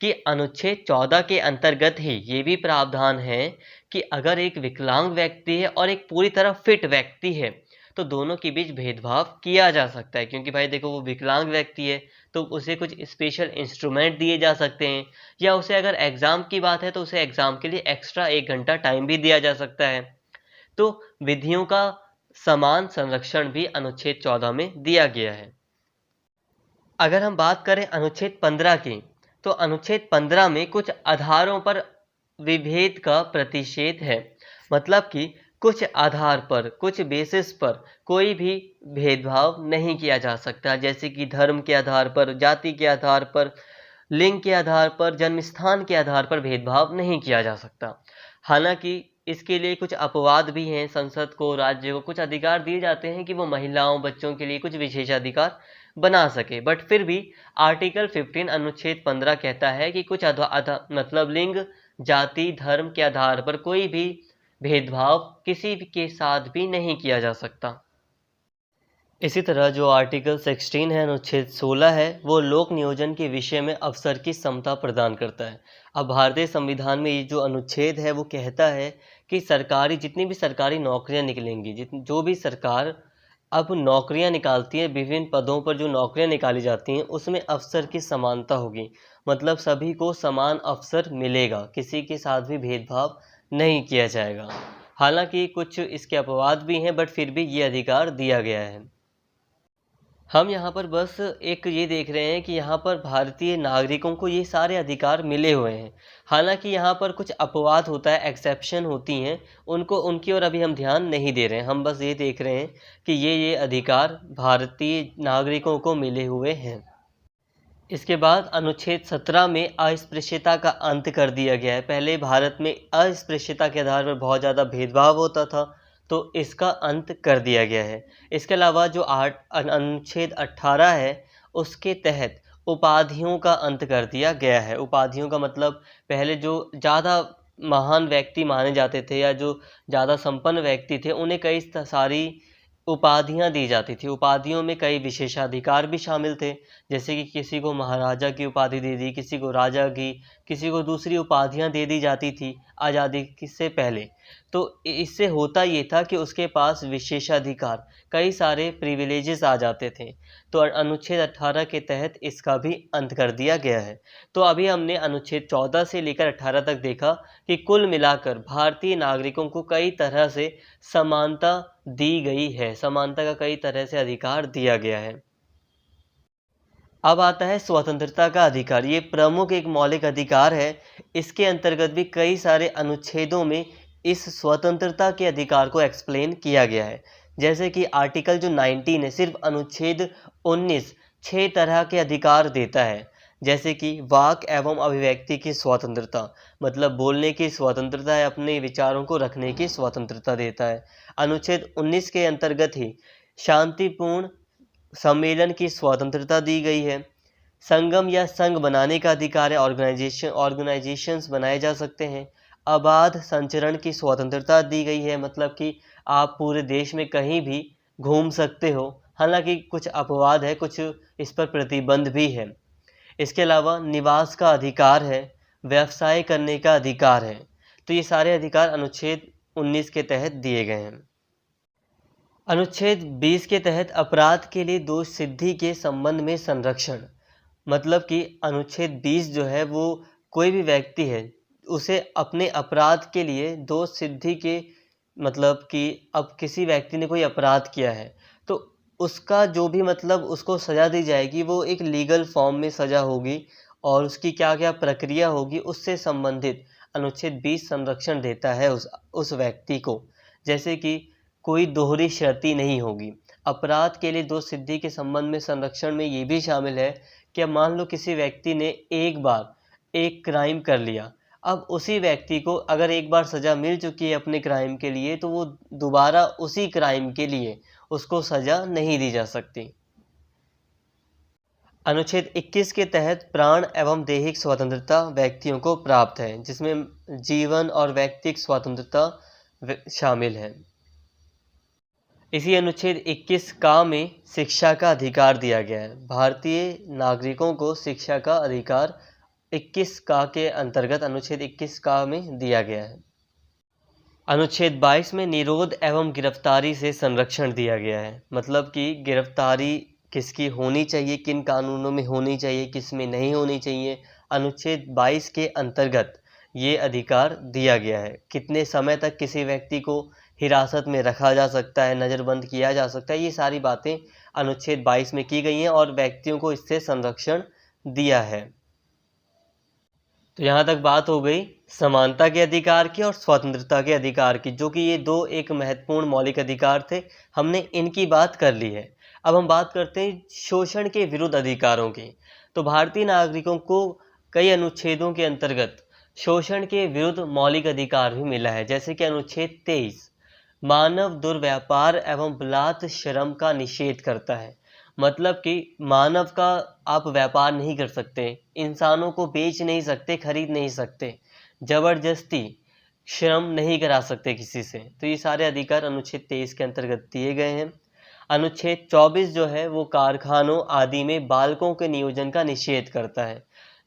कि अनुच्छेद 14 के अंतर्गत ही ये भी प्रावधान है कि अगर एक विकलांग व्यक्ति है और एक पूरी तरह फिट व्यक्ति है तो दोनों के बीच भेदभाव किया जा सकता है। क्योंकि भाई देखो, वो विकलांग व्यक्ति है तो उसे कुछ स्पेशल इंस्ट्रूमेंट दिए जा सकते हैं, या उसे अगर एग्ज़ाम की बात है तो उसे एग्ज़ाम के लिए एक्स्ट्रा 1 घंटा टाइम भी दिया जा सकता है। तो विधियों का समान संरक्षण भी अनुच्छेद 14 में दिया गया है। अगर हम बात करें अनुच्छेद 15 की, तो अनुच्छेद 15 में कुछ आधारों पर विभेद का प्रतिषेध है। मतलब कि कुछ आधार पर, कुछ बेसिस पर कोई भी भेदभाव नहीं किया जा सकता, जैसे कि धर्म के आधार पर, जाति के आधार पर, लिंग के आधार पर, जन्म स्थान के आधार पर भेदभाव नहीं किया जा सकता। हालांकि इसके लिए कुछ अपवाद भी हैं, संसद को, राज्य को कुछ अधिकार दिए जाते हैं कि वो महिलाओं, बच्चों के लिए कुछ विशेषाधिकार बना सके। बट फिर भी आर्टिकल 15 अनुच्छेद 15 कहता है कि कुछ मतलब लिंग, जाति, धर्म के आधार पर कोई भी भेदभाव किसी भी के साथ भी नहीं किया जा सकता। इसी तरह जो आर्टिकल 16 है, अनुच्छेद 16 है, वो लोक नियोजन के विषय में अवसर की समता प्रदान करता है। अब भारतीय संविधान में ये जो अनुच्छेद है वो कहता है कि जितनी भी सरकारी नौकरियां निकलेंगी, जो भी सरकार अब नौकरियां निकालती है, विभिन्न पदों पर जो नौकरियां निकाली जाती हैं उसमें अवसर की समानता होगी। मतलब सभी को समान अवसर मिलेगा, किसी के साथ भी भेदभाव नहीं किया जाएगा। हालांकि कुछ इसके अपवाद भी हैं, बट फिर भी ये अधिकार दिया गया है। हम यहाँ पर बस एक ये देख रहे हैं कि यहाँ पर भारतीय नागरिकों को ये सारे अधिकार मिले हुए हैं। हालांकि यहाँ पर कुछ अपवाद होता है, एक्सेप्शन होती हैं, उनकी ओर अभी हम ध्यान नहीं दे रहे हैं। हम बस ये देख रहे हैं कि ये अधिकार भारतीय नागरिकों को मिले हुए हैं। इसके बाद अनुच्छेद 17 में अस्पृश्यता का अंत कर दिया गया है। पहले भारत में अस्पृश्यता के आधार पर बहुत ज़्यादा भेदभाव होता था, तो इसका अंत कर दिया गया है। इसके अलावा जो अनुच्छेद 18 है उसके तहत उपाधियों का अंत कर दिया गया है। उपाधियों का मतलब पहले जो ज़्यादा महान व्यक्ति माने जाते थे या जो ज़्यादा संपन्न व्यक्ति थे उन्हें कई सारी उपाधियां दी जाती थी। उपाधियों में कई विशेषाधिकार भी शामिल थे, जैसे कि किसी को महाराजा की उपाधि दे दी, किसी को राजा की, किसी को दूसरी उपाधियां दे दी जाती थी आज़ादी से पहले। तो इससे होता ये था कि उसके पास विशेषाधिकार, कई सारे प्रिविलेजेस आ जाते थे। तो अनुच्छेद 18 के तहत इसका भी अंत कर दिया गया है। तो अभी हमने अनुच्छेद 14 से लेकर 18 तक देखा कि कुल मिलाकर भारतीय नागरिकों को कई तरह से समानता दी गई है, समानता का कई तरह से अधिकार दिया गया है। अब आता है स्वतंत्रता का अधिकार। ये प्रमुख एक मौलिक अधिकार है। इसके अंतर्गत भी कई सारे अनुच्छेदों में इस स्वतंत्रता के अधिकार को एक्सप्लेन किया गया है। जैसे कि आर्टिकल जो 19 है, सिर्फ अनुच्छेद 19 6 तरह के अधिकार देता है। जैसे कि वाक एवं अभिव्यक्ति की स्वतंत्रता, मतलब बोलने की स्वतंत्रता है, अपने विचारों को रखने की स्वतंत्रता देता है। अनुच्छेद 19 के अंतर्गत ही शांतिपूर्ण सम्मेलन की स्वतंत्रता दी गई है। संगम या संघ बनाने का अधिकार है, ऑर्गेनाइजेशंस बनाए जा सकते हैं। अबाध संचरण की स्वतंत्रता दी गई है, मतलब कि आप पूरे देश में कहीं भी घूम सकते हो। हालांकि कुछ अपवाद है, कुछ इस पर प्रतिबंध भी है। इसके अलावा निवास का अधिकार है, व्यवसाय करने का अधिकार है। तो ये सारे अधिकार अनुच्छेद 19 के तहत दिए गए हैं। अनुच्छेद 20 के तहत अपराध के लिए दोष सिद्धि के संबंध में संरक्षण, मतलब कि अनुच्छेद 20 जो है वो कोई भी व्यक्ति है उसे अपने अपराध के लिए दोष सिद्धि के, मतलब कि अब किसी व्यक्ति ने कोई अपराध किया है तो उसका जो भी, मतलब उसको सज़ा दी जाएगी वो एक लीगल फॉर्म में सज़ा होगी और उसकी क्या क्या प्रक्रिया होगी उससे संबंधित अनुच्छेद 20 संरक्षण देता है उस व्यक्ति को। जैसे कि कोई दोहरी शर्ती नहीं होगी। अपराध के लिए दोष सिद्धि के संबंध में संरक्षण में ये भी शामिल है कि अब मान लो किसी व्यक्ति ने एक बार एक क्राइम कर लिया, अब उसी व्यक्ति को अगर एक बार सज़ा मिल चुकी है अपने क्राइम के लिए तो वो दोबारा उसी क्राइम के लिए उसको सज़ा नहीं दी जा सकती। अनुच्छेद 21 के तहत प्राण एवं दैहिक स्वतंत्रता व्यक्तियों को प्राप्त है, जिसमें जीवन और व्यक्तिक स्वतंत्रता शामिल है। इसी अनुच्छेद 21 का में शिक्षा का अधिकार दिया गया है। भारतीय नागरिकों को शिक्षा का अधिकार 21 का के अंतर्गत अनुच्छेद 21 का में दिया गया है। अनुच्छेद 22 में निरोध एवं गिरफ्तारी से संरक्षण दिया गया है, मतलब कि गिरफ्तारी किसकी होनी चाहिए, किन कानूनों में होनी चाहिए, किस में नहीं होनी चाहिए। अनुच्छेद 22 के अंतर्गत ये अधिकार दिया गया है। कितने समय तक किसी व्यक्ति को हिरासत में रखा जा सकता है, नज़रबंद किया जा सकता है, ये सारी बातें अनुच्छेद 22 में की गई हैं और व्यक्तियों को इससे संरक्षण दिया है। तो यहाँ तक बात हो गई समानता के अधिकार की और स्वतंत्रता के अधिकार की, जो कि ये दो एक महत्वपूर्ण मौलिक अधिकार थे। हमने इनकी बात कर ली है। अब हम बात करते हैं शोषण के विरुद्ध अधिकारों की। तो भारतीय नागरिकों को कई अनुच्छेदों के अंतर्गत शोषण के विरुद्ध मौलिक अधिकार भी मिला है। जैसे कि अनुच्छेद 23 मानव दुर्व्यापार एवं बलात् श्रम का निषेध करता है, मतलब कि मानव का आप व्यापार नहीं कर सकते, इंसानों को बेच नहीं सकते, खरीद नहीं सकते, जबरदस्ती श्रम नहीं करा सकते किसी से। तो ये सारे अधिकार अनुच्छेद 23 के अंतर्गत दिए गए हैं। अनुच्छेद 24 जो है वो कारखानों आदि में बालकों के नियोजन का निषेध करता है।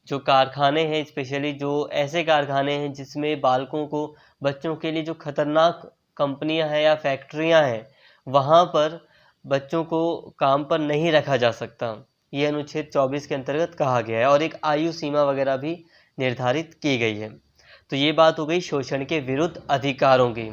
जो कारखाने हैं, स्पेशली जो ऐसे कारखाने हैं जिसमें बालकों को, बच्चों के लिए जो खतरनाक कंपनियां हैं या फैक्ट्रियां हैं, वहाँ पर बच्चों को काम पर नहीं रखा जा सकता। ये अनुच्छेद 24 के अंतर्गत कहा गया है और एक आयु सीमा वगैरह भी निर्धारित की गई है। तो ये बात हो गई शोषण के विरुद्ध अधिकारों की।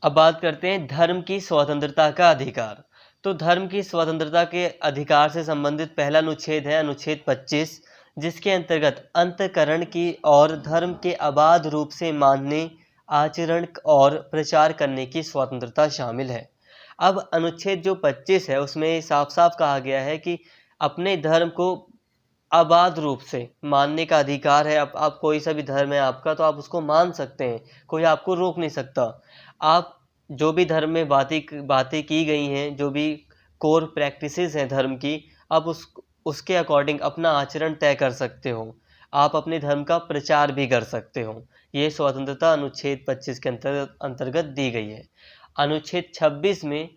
अब बात करते हैं धर्म की स्वतंत्रता का अधिकार। तो धर्म की स्वतंत्रता के अधिकार से संबंधित पहला अनुच्छेद है अनुच्छेद 25, जिसके अंतर्गत अंतःकरण की और धर्म के अबाध रूप से मानने, आचरण और प्रचार करने की स्वतंत्रता शामिल है। अब अनुच्छेद जो 25 है उसमें साफ साफ कहा गया है कि अपने धर्म को अबाध रूप से मानने का अधिकार है। आप कोई सा भी धर्म है आपका तो आप उसको मान सकते हैं, कोई आपको रोक नहीं सकता। आप जो भी धर्म में बातें की गई हैं, जो भी कोर प्रैक्टिसेस हैं धर्म की, आप उसके अकॉर्डिंग अपना आचरण तय कर सकते हो, आप अपने धर्म का प्रचार भी कर सकते हो। ये स्वतंत्रता अनुच्छेद 25 के अंतर्गत दी गई है। अनुच्छेद 26 में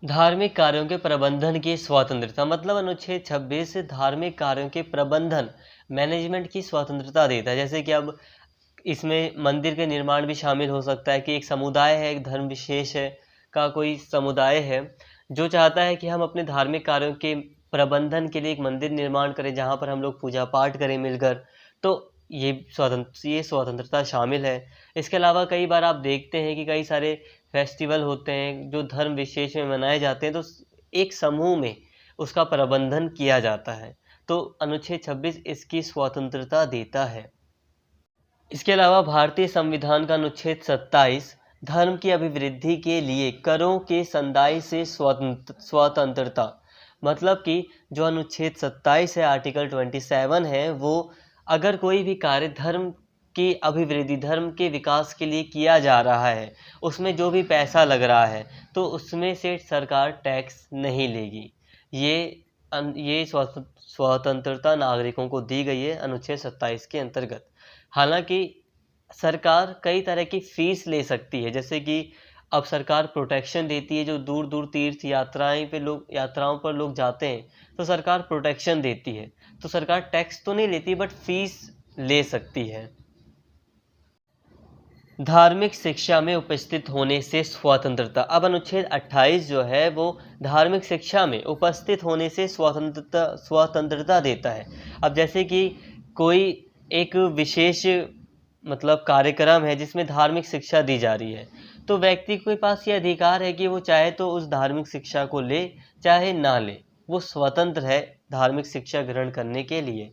धार्मिक कार्यों के प्रबंधन की स्वतंत्रता, मतलब अनुच्छेद 26 धार्मिक कार्यों के प्रबंधन मैनेजमेंट की स्वतंत्रता देता है। जैसे कि अब इसमें मंदिर के निर्माण भी शामिल हो सकता है कि एक समुदाय है, एक धर्म विशेष है का कोई समुदाय है जो चाहता है कि हम अपने धार्मिक कार्यों के प्रबंधन के लिए एक मंदिर निर्माण करें जहाँ पर हम लोग पूजा पाठ करें मिलकर, तो ये स्वतंत्रता शामिल है। इसके अलावा कई बार आप देखते हैं कि कई सारे फेस्टिवल होते हैं जो धर्म विशेष में मनाए जाते हैं, तो एक समूह में उसका प्रबंधन किया जाता है, तो अनुच्छेद 26 इसकी स्वतंत्रता देता है। इसके अलावा भारतीय संविधान का अनुच्छेद 27 धर्म की अभिवृद्धि के लिए करों के संदाय से स्वतंत्रता, मतलब कि जो अनुच्छेद 27 है, आर्टिकल 27 है, वो अगर कोई भी कार्य धर्म की अभिवृद्धि, धर्म के विकास के लिए किया जा रहा है, उसमें जो भी पैसा लग रहा है तो उसमें से सरकार टैक्स नहीं लेगी। ये स्वतंत्रता नागरिकों को दी गई है अनुच्छेद 27 के अंतर्गत। हालांकि सरकार कई तरह की फीस ले सकती है, जैसे कि अब सरकार प्रोटेक्शन देती है, जो दूर दूर तीर्थ यात्राओं पर लोग जाते हैं तो सरकार प्रोटेक्शन देती है, तो सरकार टैक्स तो नहीं लेती बट फीस ले सकती है। धार्मिक शिक्षा में उपस्थित होने से स्वतंत्रता, अब अनुच्छेद 28 जो है वो धार्मिक शिक्षा में उपस्थित होने से स्वतंत्रता देता है। अब जैसे कि कोई एक विशेष मतलब कार्यक्रम है जिसमें धार्मिक शिक्षा दी जा रही है, तो व्यक्ति के पास ये अधिकार है कि वो चाहे तो उस धार्मिक शिक्षा को ले चाहे ना ले, वो स्वतंत्र है धार्मिक शिक्षा ग्रहण करने के लिए।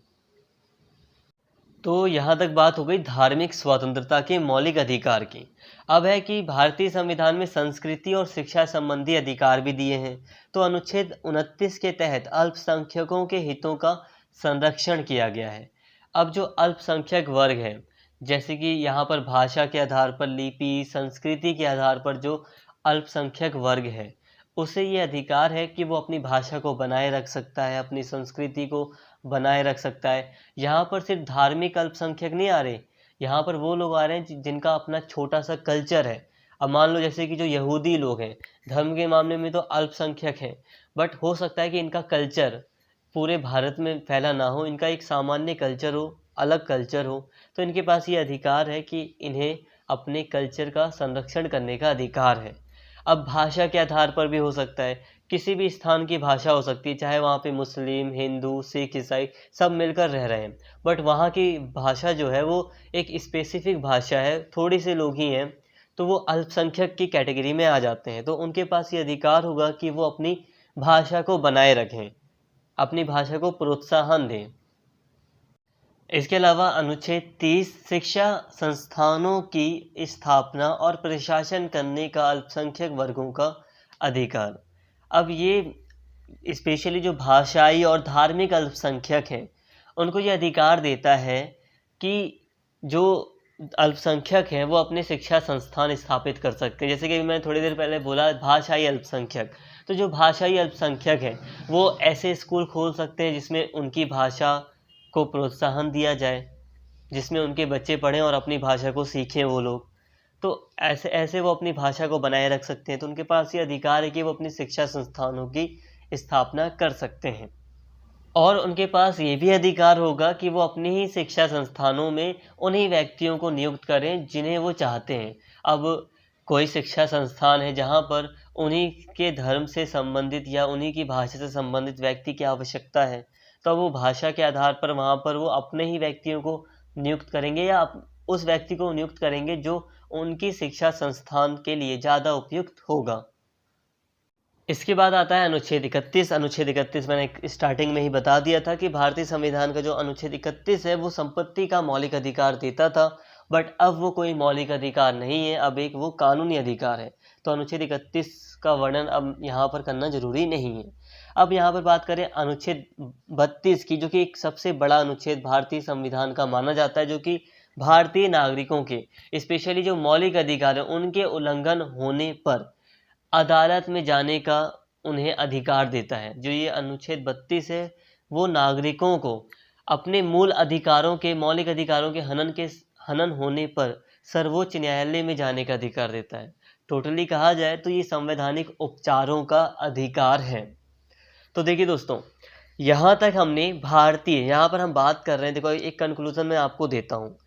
तो यहाँ तक बात हो गई धार्मिक स्वतंत्रता के मौलिक अधिकार की। अब है कि भारतीय संविधान में संस्कृति और शिक्षा संबंधी अधिकार भी दिए हैं। तो अनुच्छेद 29 के तहत अल्पसंख्यकों के हितों का संरक्षण किया गया है। अब जो अल्पसंख्यक वर्ग है, जैसे कि यहाँ पर भाषा के आधार पर, लिपि, संस्कृति के आधार पर जो अल्पसंख्यक वर्ग है, उसे ये अधिकार है कि वो अपनी भाषा को बनाए रख सकता है, अपनी संस्कृति को बनाए रख सकता है। यहाँ पर सिर्फ धार्मिक अल्पसंख्यक नहीं आ रहे, यहाँ पर वो लोग आ रहे हैं जिनका अपना छोटा सा कल्चर है। अब मान लो जैसे कि जो यहूदी लोग हैं, धर्म के मामले में तो अल्पसंख्यक हैं, बट हो सकता है कि इनका कल्चर पूरे भारत में फैला ना हो, इनका एक सामान्य कल्चर हो, अलग कल्चर हो, तो इनके पास ये अधिकार है कि इन्हें अपने कल्चर का संरक्षण करने का अधिकार है। अब भाषा के आधार पर भी हो सकता है, किसी भी स्थान की भाषा हो सकती है, चाहे वहाँ पे मुस्लिम, हिंदू, सिख, ईसाई सब मिलकर रह रहे हैं, बट वहाँ की भाषा जो है वो एक स्पेसिफिक भाषा है, थोड़े से लोग ही हैं, तो वो अल्पसंख्यक की कैटेगरी में आ जाते हैं। तो उनके पास ये अधिकार होगा कि वो अपनी भाषा को बनाए रखें, अपनी भाषा को प्रोत्साहन दें। इसके अलावा अनुच्छेद 30 शिक्षा संस्थानों की स्थापना और प्रशासन करने का अल्पसंख्यक वर्गों का अधिकार। अब ये स्पेशली जो भाषाई और धार्मिक अल्पसंख्यक हैं, उनको ये अधिकार देता है कि जो अल्पसंख्यक हैं वो अपने शिक्षा संस्थान स्थापित कर सकते हैं। जैसे कि मैंने थोड़ी देर पहले बोला भाषाई अल्पसंख्यक, तो जो भाषाई अल्पसंख्यक हैं वो ऐसे स्कूल खोल सकते हैं जिसमें उनकी भाषा को प्रोत्साहन दिया जाए, जिसमें उनके बच्चे पढ़ें और अपनी भाषा को सीखें वो लोग, तो ऐसे ऐसे वो अपनी भाषा को बनाए रख सकते हैं। तो उनके पास ये अधिकार है कि वो अपनी शिक्षा संस्थानों की स्थापना कर सकते हैं, और उनके पास ये भी अधिकार होगा कि वो अपनी ही शिक्षा संस्थानों में उन्हीं व्यक्तियों को नियुक्त करें जिन्हें वो चाहते हैं। अब कोई शिक्षा संस्थान है जहाँ पर उन्हीं के धर्म से संबंधित या उन्हीं की भाषा से संबंधित व्यक्ति की आवश्यकता है, तो वो भाषा के आधार पर वहाँ पर वो अपने ही व्यक्तियों को नियुक्त करेंगे या उस व्यक्ति को नियुक्त करेंगे जो उनकी शिक्षा संस्थान के लिए ज़्यादा उपयुक्त होगा। इसके बाद आता है अनुच्छेद 31। अनुच्छेद 31 मैंने स्टार्टिंग में ही बता दिया था कि भारतीय संविधान का जो अनुच्छेद 31 है वो संपत्ति का मौलिक अधिकार देता था, बट अब वो कोई मौलिक अधिकार नहीं है, अब एक वो कानूनी अधिकार है। तो अनुच्छेद 31 का वर्णन अब यहाँ पर करना जरूरी नहीं है। अब यहाँ पर बात करें अनुच्छेद 32 की, जो कि एक सबसे बड़ा अनुच्छेद भारतीय संविधान का माना जाता है, जो कि भारतीय नागरिकों के स्पेशली जो मौलिक अधिकार है उनके उल्लंघन होने पर अदालत में जाने का उन्हें अधिकार देता है। जो ये अनुच्छेद 32 है वो नागरिकों को अपने मूल अधिकारों के, मौलिक अधिकारों के हनन होने पर सर्वोच्च न्यायालय में जाने का अधिकार देता है। टोटली कहा जाए तो ये संवैधानिक उपचारों का अधिकार है। तो देखिए दोस्तों, यहाँ तक हमने भारतीय, यहाँ पर हम बात कर रहे हैं, देखो एक कंक्लूजन मैं आपको देता हूँ।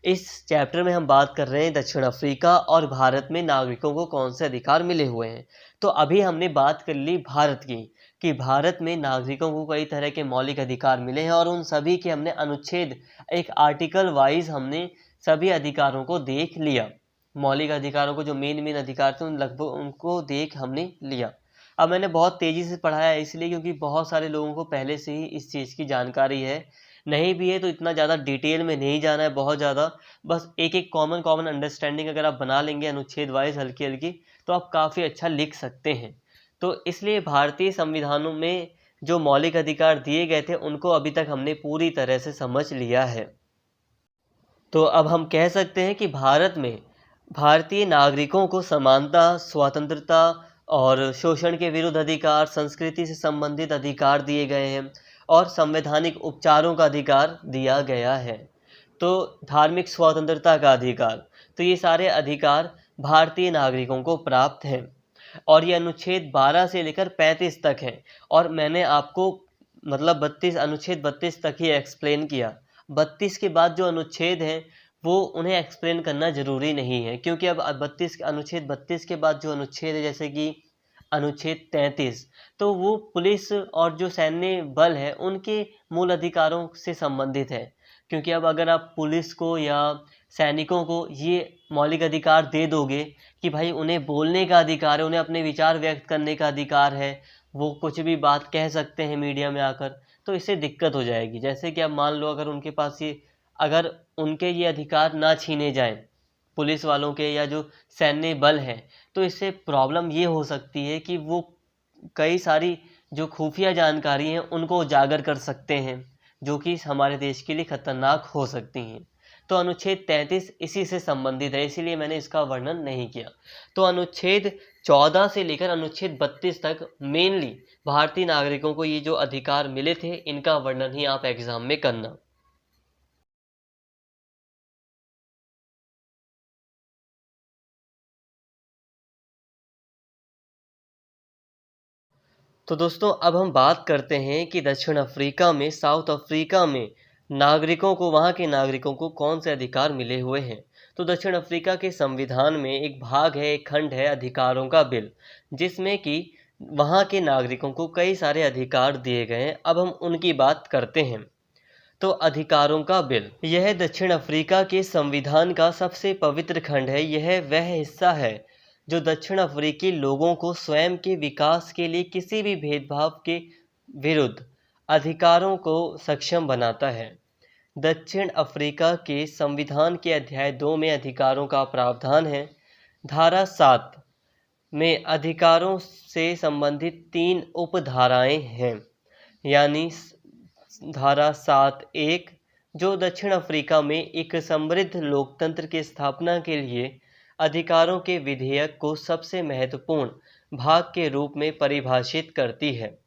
इस चैप्टर में हम बात कर रहे हैं दक्षिण अफ्रीका और भारत में नागरिकों को कौन से अधिकार मिले हुए हैं। तो अभी हमने बात कर ली भारत की, कि भारत में नागरिकों को कई तरह के मौलिक अधिकार मिले हैं और उन सभी के हमने अनुच्छेद, एक आर्टिकल वाइज हमने सभी अधिकारों को देख लिया। मौलिक अधिकारों को जो मेन अधिकार थे उन लगभग उनको देख हमने लिया। अब मैंने बहुत तेज़ी से पढ़ाया है इसलिए क्योंकि बहुत सारे लोगों को पहले से ही इस चीज़ की जानकारी है, नहीं भी है तो इतना ज़्यादा डिटेल में नहीं जाना है बहुत ज़्यादा, बस एक कॉमन अंडरस्टैंडिंग अगर आप बना लेंगे अनुच्छेद वाइज हल्की तो आप काफ़ी अच्छा लिख सकते हैं। तो इसलिए भारतीय संविधानों में जो मौलिक अधिकार दिए गए थे उनको अभी तक हमने पूरी तरह से समझ लिया है। तो अब हम कह सकते हैं कि भारत में भारतीय नागरिकों को समानता, स्वतंत्रता और शोषण के विरुद्ध अधिकार, संस्कृति से संबंधित अधिकार दिए गए हैं और संवैधानिक उपचारों का अधिकार दिया गया है। तो धार्मिक स्वतंत्रता का अधिकार, तो ये सारे अधिकार भारतीय नागरिकों को प्राप्त हैं और ये अनुच्छेद 12 से लेकर 35 तक हैं। और मैंने आपको मतलब 32 अनुच्छेद 32 तक ही एक्सप्लेन किया। 32 के बाद जो अनुच्छेद हैं वो उन्हें एक्सप्लेन करना ज़रूरी नहीं है, क्योंकि अब अनुच्छेद 32 के बाद जो अनुच्छेद है जैसे कि अनुच्छेद 33, तो वो पुलिस और जो सैन्य बल है उनके मूल अधिकारों से संबंधित है। क्योंकि अब अगर आप पुलिस को या सैनिकों को ये मौलिक अधिकार दे दोगे कि भाई उन्हें बोलने का अधिकार है, उन्हें अपने विचार व्यक्त करने का अधिकार है, वो कुछ भी बात कह सकते हैं मीडिया में आकर, तो इससे दिक्कत हो जाएगी। जैसे कि अब मान लो अगर उनके पास ये, अगर उनके ये अधिकार ना छीने जाएं पुलिस वालों के या जो सैन्य बल हैं, तो इससे प्रॉब्लम ये हो सकती है कि वो कई सारी जो खुफिया जानकारी हैं उनको उजागर कर सकते हैं, जो कि हमारे देश के लिए खतरनाक हो सकती हैं। तो अनुच्छेद 33 इसी से संबंधित है, इसीलिए मैंने इसका वर्णन नहीं किया। तो अनुच्छेद 14 से लेकर अनुच्छेद 32 तक मेनली भारतीय नागरिकों को ये जो अधिकार मिले थे इनका वर्णन ही आप एग्जाम में करना। तो दोस्तों अब हम बात करते हैं कि दक्षिण अफ्रीका में, साउथ अफ्रीका में नागरिकों को, वहाँ के नागरिकों को कौन से अधिकार मिले हुए हैं। तो दक्षिण अफ्रीका के संविधान में एक भाग है, एक खंड है अधिकारों का बिल, जिसमें कि वहाँ के नागरिकों को कई सारे अधिकार दिए गए हैं। अब हम उनकी बात करते हैं। तो अधिकारों का बिल, यह दक्षिण अफ्रीका के संविधान का सबसे पवित्र खंड है। यह वह हिस्सा है जो दक्षिण अफ्रीकी लोगों को स्वयं के विकास के लिए किसी भी भेदभाव के विरुद्ध अधिकारों को सक्षम बनाता है। दक्षिण अफ्रीका के संविधान के अध्याय 2 में अधिकारों का प्रावधान है। धारा 7 में अधिकारों से संबंधित 3 उपधाराएं हैं, यानी धारा 7(1) जो दक्षिण अफ्रीका में एक समृद्ध लोकतंत्र की स्थापना के लिए अधिकारों के विधेयक को सबसे महत्वपूर्ण भाग के रूप में परिभाषित करती है।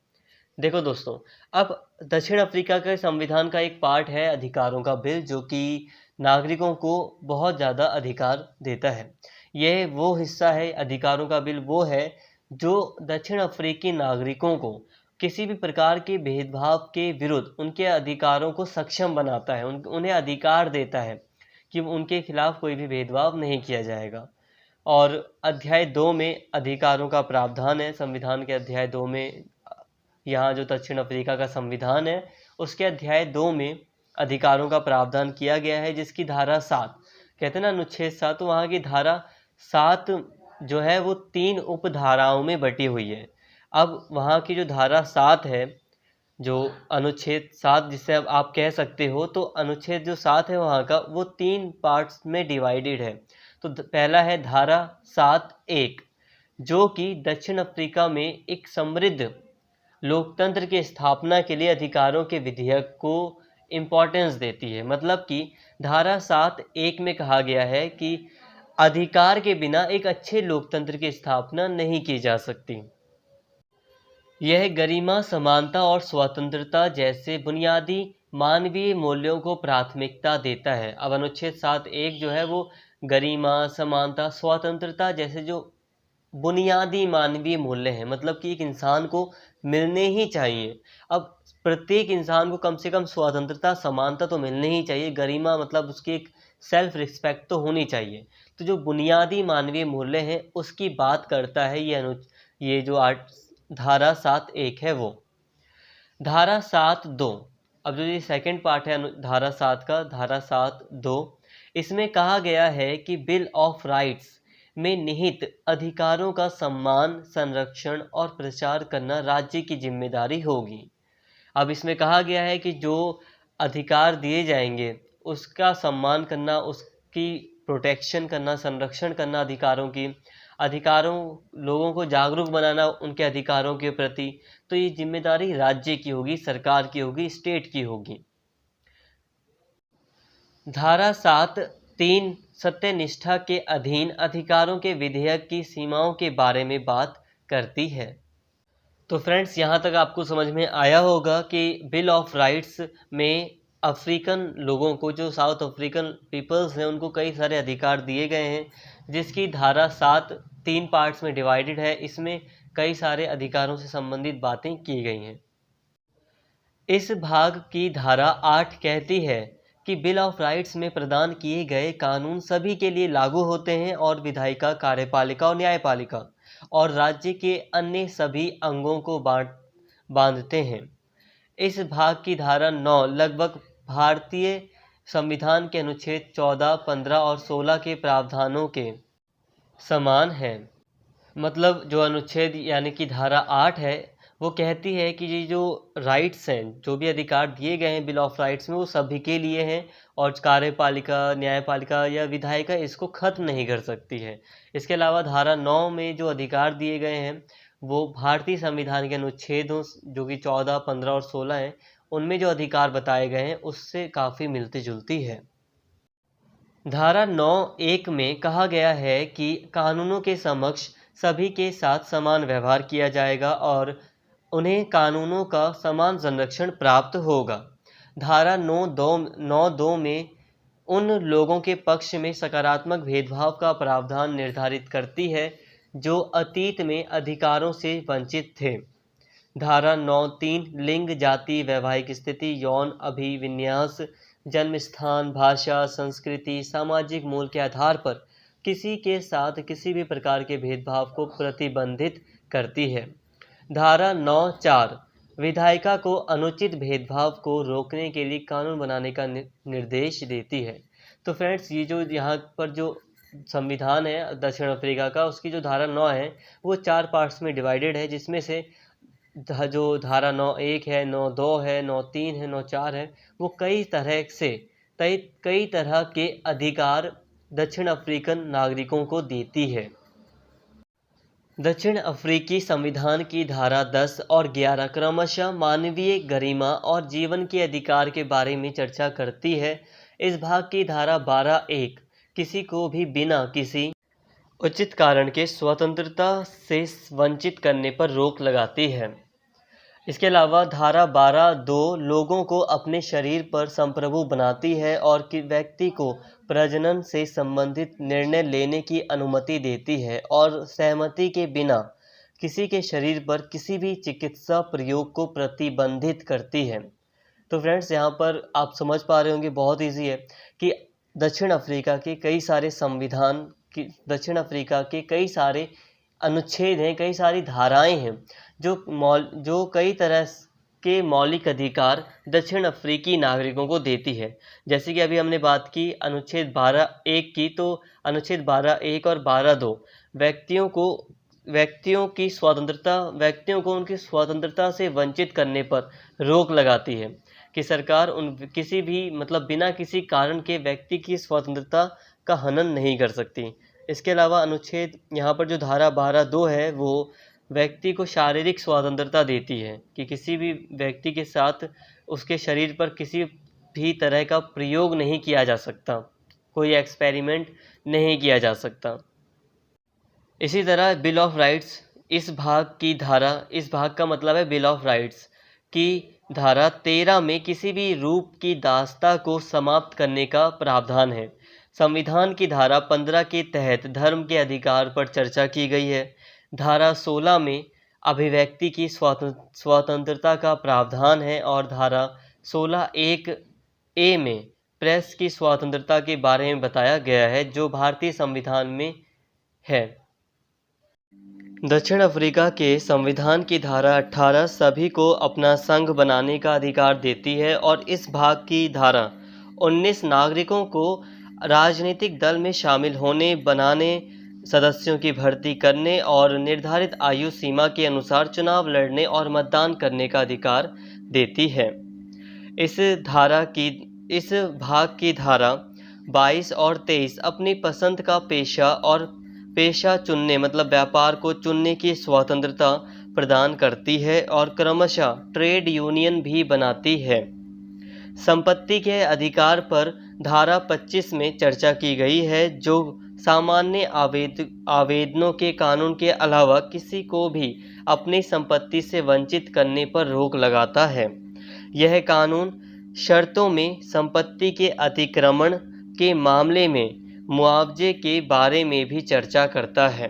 देखो दोस्तों, अब दक्षिण अफ्रीका के संविधान का एक पार्ट है अधिकारों का बिल, जो कि नागरिकों को बहुत ज़्यादा अधिकार देता है। यह वो हिस्सा है, अधिकारों का बिल वो है जो दक्षिण अफ्रीकी नागरिकों को किसी भी प्रकार के भेदभाव के विरुद्ध उनके अधिकारों को सक्षम बनाता है, उन्हें अधिकार देता है कि उनके खिलाफ कोई भी भेदभाव नहीं किया जाएगा। और अध्याय 2 में अधिकारों का प्रावधान है। संविधान के अध्याय 2 में, यहाँ जो दक्षिण अफ्रीका का संविधान है उसके अध्याय 2 में अधिकारों का प्रावधान किया गया है, जिसकी धारा 7 कहते हैं ना, अनुच्छेद 7, तो वहाँ की धारा 7 जो है वो 3 उपधाराओं में बटी हुई है। अब वहाँ की जो धारा 7 है, जो अनुच्छेद 7 जिसे अब आप कह सकते हो, तो अनुच्छेद जो 7 है वहाँ का, वो 3 पार्ट्स में डिवाइडेड है। तो पहला है धारा 7(1) जो कि दक्षिण अफ्रीका में एक समृद्ध लोकतंत्र की स्थापना के लिए अधिकारों के विधेयक को इम्पोर्टेंस देती है। मतलब कि धारा 7(1) में कहा गया है कि अधिकार के बिना एक अच्छे लोकतंत्र की स्थापना नहीं की जा सकती। यह गरिमा, समानता और स्वतंत्रता जैसे बुनियादी मानवीय मूल्यों को प्राथमिकता देता है। अब अनुच्छेद 7(1) जो है वो गरिमा, समानता, स्वतंत्रता जैसे जो बुनियादी मानवीय मूल्य हैं, मतलब कि एक इंसान को मिलने ही चाहिए। अब प्रत्येक इंसान को कम से कम स्वतंत्रता, समानता तो मिलनी ही चाहिए, गरिमा मतलब उसकी एक सेल्फ रिस्पेक्ट तो होनी चाहिए। तो जो बुनियादी मानवीय मूल्य हैं उसकी बात करता है ये जो धारा 7(1) है वो। धारा 7(2), अब जो ये सेकंड पार्ट है धारा 7 का, धारा 7(2), इसमें कहा गया है कि बिल ऑफ राइट्स में निहित अधिकारों का सम्मान, संरक्षण और प्रचार करना राज्य की जिम्मेदारी होगी। अब इसमें कहा गया है कि जो अधिकार दिए जाएंगे उसका सम्मान करना, उसकी प्रोटेक्शन करना, संरक्षण करना अधिकारों लोगों को जागरूक बनाना उनके अधिकारों के प्रति, तो ये जिम्मेदारी राज्य की होगी, सरकार की होगी, स्टेट की होगी। धारा 7(3) सत्यनिष्ठा के अधीन अधिकारों के विधेयक की सीमाओं के बारे में बात करती है। तो फ्रेंड्स, यहाँ तक आपको समझ में आया होगा कि बिल ऑफ राइट्स में अफ्रीकन लोगों को, जो साउथ अफ्रीकन पीपल्स हैं, उनको कई सारे अधिकार दिए गए हैं, जिसकी धारा 7 3 पार्ट्स में डिवाइडेड है। इसमें कई सारे अधिकारों से संबंधित बातें की गई हैं। इस भाग की धारा 8 कहती है कि बिल ऑफ राइट्स में प्रदान किए गए कानून सभी के लिए लागू होते हैं और विधायिका, कार्यपालिका और न्यायपालिका और राज्य के अन्य सभी अंगों को बांधते हैं। इस भाग की धारा 9 लगभग भारतीय संविधान के अनुच्छेद 14, 15 और 16 के प्रावधानों के समान है। मतलब जो अनुच्छेद यानी कि धारा 8 है वो कहती है कि ये जो राइट्स हैं, जो भी अधिकार दिए गए हैं बिल ऑफ राइट्स में, वो सभी के लिए हैं और कार्यपालिका, न्यायपालिका या विधायिका इसको खत्म नहीं कर सकती है। इसके अलावा धारा 9 में जो अधिकार दिए गए हैं वो भारतीय संविधान के अनुच्छेदों जो कि 14, 15 और 16 हैं, उनमें जो अधिकार बताए गए हैं उससे काफ़ी मिलती जुलती है। धारा 9(1) में कहा गया है कि कानूनों के समक्ष सभी के साथ समान व्यवहार किया जाएगा और उन्हें कानूनों का समान संरक्षण प्राप्त होगा। धारा 9(2) में उन लोगों के पक्ष में सकारात्मक भेदभाव का प्रावधान निर्धारित करती है जो अतीत में अधिकारों से वंचित थे। धारा 9(3) लिंग, जाति, वैवाहिक स्थिति, यौन अभिविन्यास, जन्म स्थान, भाषा, संस्कृति, सामाजिक मूल के आधार पर किसी के साथ किसी भी प्रकार के भेदभाव को प्रतिबंधित करती है। धारा 9(4) विधायिका को अनुचित भेदभाव को रोकने के लिए कानून बनाने का निर्देश देती है। तो फ्रेंड्स, ये जो यहाँ पर जो संविधान है दक्षिण अफ्रीका का, उसकी जो धारा 9 है वो 4 पार्ट्स में डिवाइडेड है, जिसमें से जो धारा 9(1) है, 9(2) है, 9(3) है, 9(4) है, वो कई तरह के अधिकार दक्षिण अफ्रीकन नागरिकों को देती है। दक्षिण अफ्रीकी संविधान की धारा 10 और 11 क्रमशः मानवीय गरिमा और जीवन के अधिकार के बारे में चर्चा करती है। इस भाग की धारा 12(1) किसी को भी बिना किसी उचित कारण के स्वतंत्रता से वंचित करने पर रोक लगाती है। इसके अलावा धारा 12(2) लोगों को अपने शरीर पर संप्रभु बनाती है और व्यक्ति को प्रजनन से संबंधित निर्णय लेने की अनुमति देती है और सहमति के बिना किसी के शरीर पर किसी भी चिकित्सा प्रयोग को प्रतिबंधित करती है। तो फ्रेंड्स, यहाँ पर आप समझ पा रहे होंगे, बहुत ईजी है कि दक्षिण अफ्रीका के कई सारे संविधान की, दक्षिण अफ्रीका के कई सारे अनुच्छेद हैं, कई सारी धाराएं हैं जो कई तरह के मौलिक अधिकार दक्षिण अफ्रीकी नागरिकों को देती है। जैसे कि अभी हमने बात की अनुच्छेद 12(1) की, तो अनुच्छेद 12(1) और 12(2) व्यक्तियों को उनकी स्वतंत्रता से वंचित करने पर रोक लगाती है कि सरकार किसी भी बिना किसी कारण के व्यक्ति की स्वतंत्रता का हनन नहीं कर सकती। इसके अलावा अनुच्छेद यहाँ पर जो धारा 12(2) है वो व्यक्ति को शारीरिक स्वतंत्रता देती है कि किसी भी व्यक्ति के साथ उसके शरीर पर किसी भी तरह का प्रयोग नहीं किया जा सकता, कोई एक्सपेरिमेंट नहीं किया जा सकता। इसी तरह बिल ऑफ राइट्स, इस भाग का मतलब है बिल ऑफ राइट्स की धारा 13 में किसी भी रूप की दासता को समाप्त करने का प्रावधान है। संविधान की धारा 15 के तहत धर्म के अधिकार पर चर्चा की गई है। धारा 16 में अभिव्यक्ति की स्वतंत्रता का प्रावधान है और धारा 16(1)(a) में प्रेस की स्वतंत्रता के बारे में बताया गया है, जो भारतीय संविधान में है। दक्षिण अफ्रीका के संविधान की धारा 18 सभी को अपना संघ बनाने का अधिकार देती है और इस भाग की धारा 19 नागरिकों को राजनीतिक दल में शामिल होने, बनाने, सदस्यों की भर्ती करने और निर्धारित आयु सीमा के अनुसार चुनाव लड़ने और मतदान करने का अधिकार देती है। इस भाग की धारा 22 और 23 अपनी पसंद का पेशा चुनने मतलब व्यापार को चुनने की स्वतंत्रता प्रदान करती है और क्रमशः ट्रेड यूनियन भी बनाती है। संपत्ति के अधिकार पर धारा 25 में चर्चा की गई है, जो सामान्य आवेदनों के कानून के अलावा किसी को भी अपनी संपत्ति से वंचित करने पर रोक लगाता है। यह कानून शर्तों में संपत्ति के अतिक्रमण के मामले में मुआवजे के बारे में भी चर्चा करता है।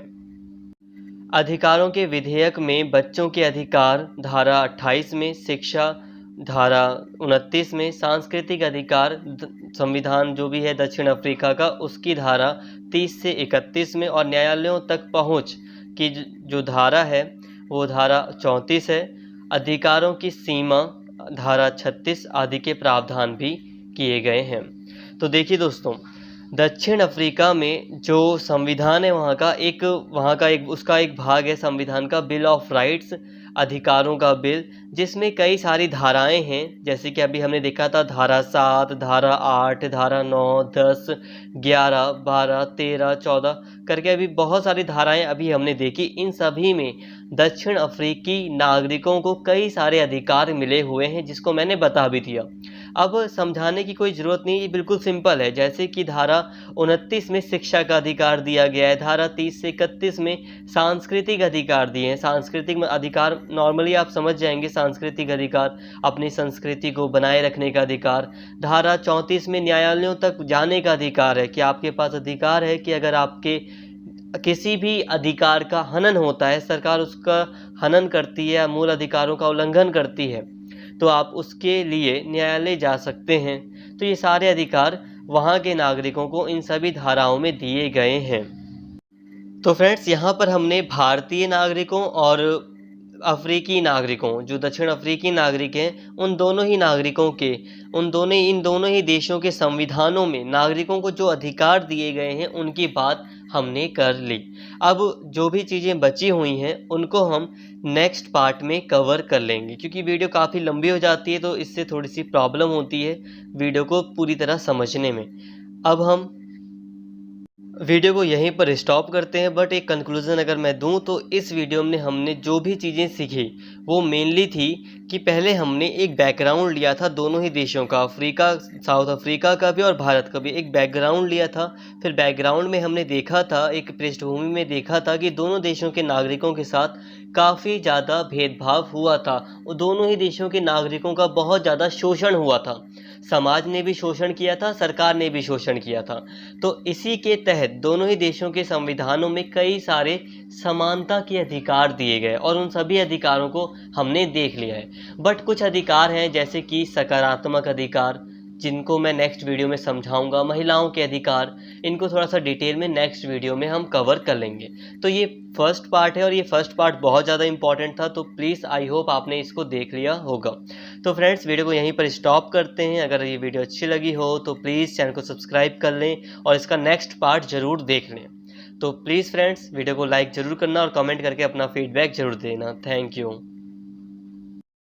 अधिकारों के विधेयक में बच्चों के अधिकार धारा 28 में, शिक्षा धारा 29 में, सांस्कृतिक अधिकार संविधान जो भी है दक्षिण अफ्रीका का उसकी धारा 30 से 31 में और न्यायालयों तक पहुंच की जो धारा है वो धारा 34 है। अधिकारों की सीमा धारा 36 आदि के प्रावधान भी किए गए हैं। तो देखिए दोस्तों, दक्षिण अफ्रीका में जो संविधान है उसका एक भाग है संविधान का बिल ऑफ राइट्स, अधिकारों का बिल, जिसमें कई सारी धाराएं हैं। जैसे कि अभी हमने देखा था धारा 7, धारा 8, धारा 9, 10, 11, 12, 13, 14 करके अभी बहुत सारी धाराएं अभी हमने देखी। इन सभी में दक्षिण अफ्रीकी नागरिकों को कई सारे अधिकार मिले हुए हैं, जिसको मैंने बता भी दिया। अब समझाने की कोई ज़रूरत नहीं, ये बिल्कुल सिंपल है। जैसे कि धारा 29 में शिक्षा का अधिकार दिया गया है, धारा 30 से 31 में सांस्कृतिक अधिकार दिए हैं। सांस्कृतिक अधिकार नॉर्मली आप समझ जाएंगे, सांस्कृतिक अधिकार अपनी संस्कृति को बनाए रखने का अधिकार। धारा 34 में न्यायालयों तक जाने का अधिकार है कि आपके पास अधिकार है कि अगर आपके किसी भी अधिकार का हनन होता है, सरकार उसका हनन करती है या मूल अधिकारों का उल्लंघन करती है, तो आप उसके लिए न्यायालय जा सकते हैं। तो ये सारे अधिकार वहाँ के नागरिकों को इन सभी धाराओं में दिए गए हैं। तो फ्रेंड्स, यहाँ पर हमने भारतीय नागरिकों और अफ्रीकी नागरिकों, जो दक्षिण अफ्रीकी नागरिक हैं, इन दोनों ही देशों के संविधानों में नागरिकों को जो अधिकार दिए गए हैं उनकी बात हमने कर ली। अब जो भी चीज़ें बची हुई हैं उनको हम नेक्स्ट पार्ट में कवर कर लेंगे, क्योंकि वीडियो काफ़ी लंबी हो जाती है तो इससे थोड़ी सी प्रॉब्लम होती है वीडियो को पूरी तरह समझने में। अब हम वीडियो को यहीं पर स्टॉप करते हैं, बट एक कंक्लूज़न अगर मैं दूं तो इस वीडियो में हमने जो भी चीज़ें सीखी वो मेनली थी कि पहले हमने एक बैकग्राउंड लिया था दोनों ही देशों का, साउथ अफ्रीका का भी और भारत का भी एक बैकग्राउंड लिया था। फिर बैकग्राउंड में हमने देखा था, एक पृष्ठभूमि में देखा था कि दोनों देशों के नागरिकों के साथ काफ़ी ज़्यादा भेदभाव हुआ था और दोनों ही देशों के नागरिकों का बहुत ज़्यादा शोषण हुआ था। समाज ने भी शोषण किया था, सरकार ने भी शोषण किया था। तो इसी के तहत दोनों ही देशों के संविधानों में कई सारे समानता के अधिकार दिए गए और उन सभी अधिकारों को हमने देख लिया है। बट कुछ अधिकार हैं जैसे कि सकारात्मक अधिकार, जिनको मैं नेक्स्ट वीडियो में समझाऊंगा, महिलाओं के अधिकार, इनको थोड़ा सा डिटेल में नेक्स्ट वीडियो में हम कवर कर लेंगे। तो ये फर्स्ट पार्ट है और ये फर्स्ट पार्ट बहुत ज़्यादा इंपॉर्टेंट था, तो प्लीज़ आई होप आपने इसको देख लिया होगा। तो फ्रेंड्स, वीडियो को यहीं पर स्टॉप करते हैं। अगर ये वीडियो अच्छी लगी हो तो प्लीज़ चैनल को सब्सक्राइब कर लें और इसका नेक्स्ट पार्ट ज़रूर देख लें। तो प्लीज़ फ्रेंड्स, वीडियो को लाइक ज़रूर करना और कमेंट करके अपना फीडबैक ज़रूर देना। Thank you.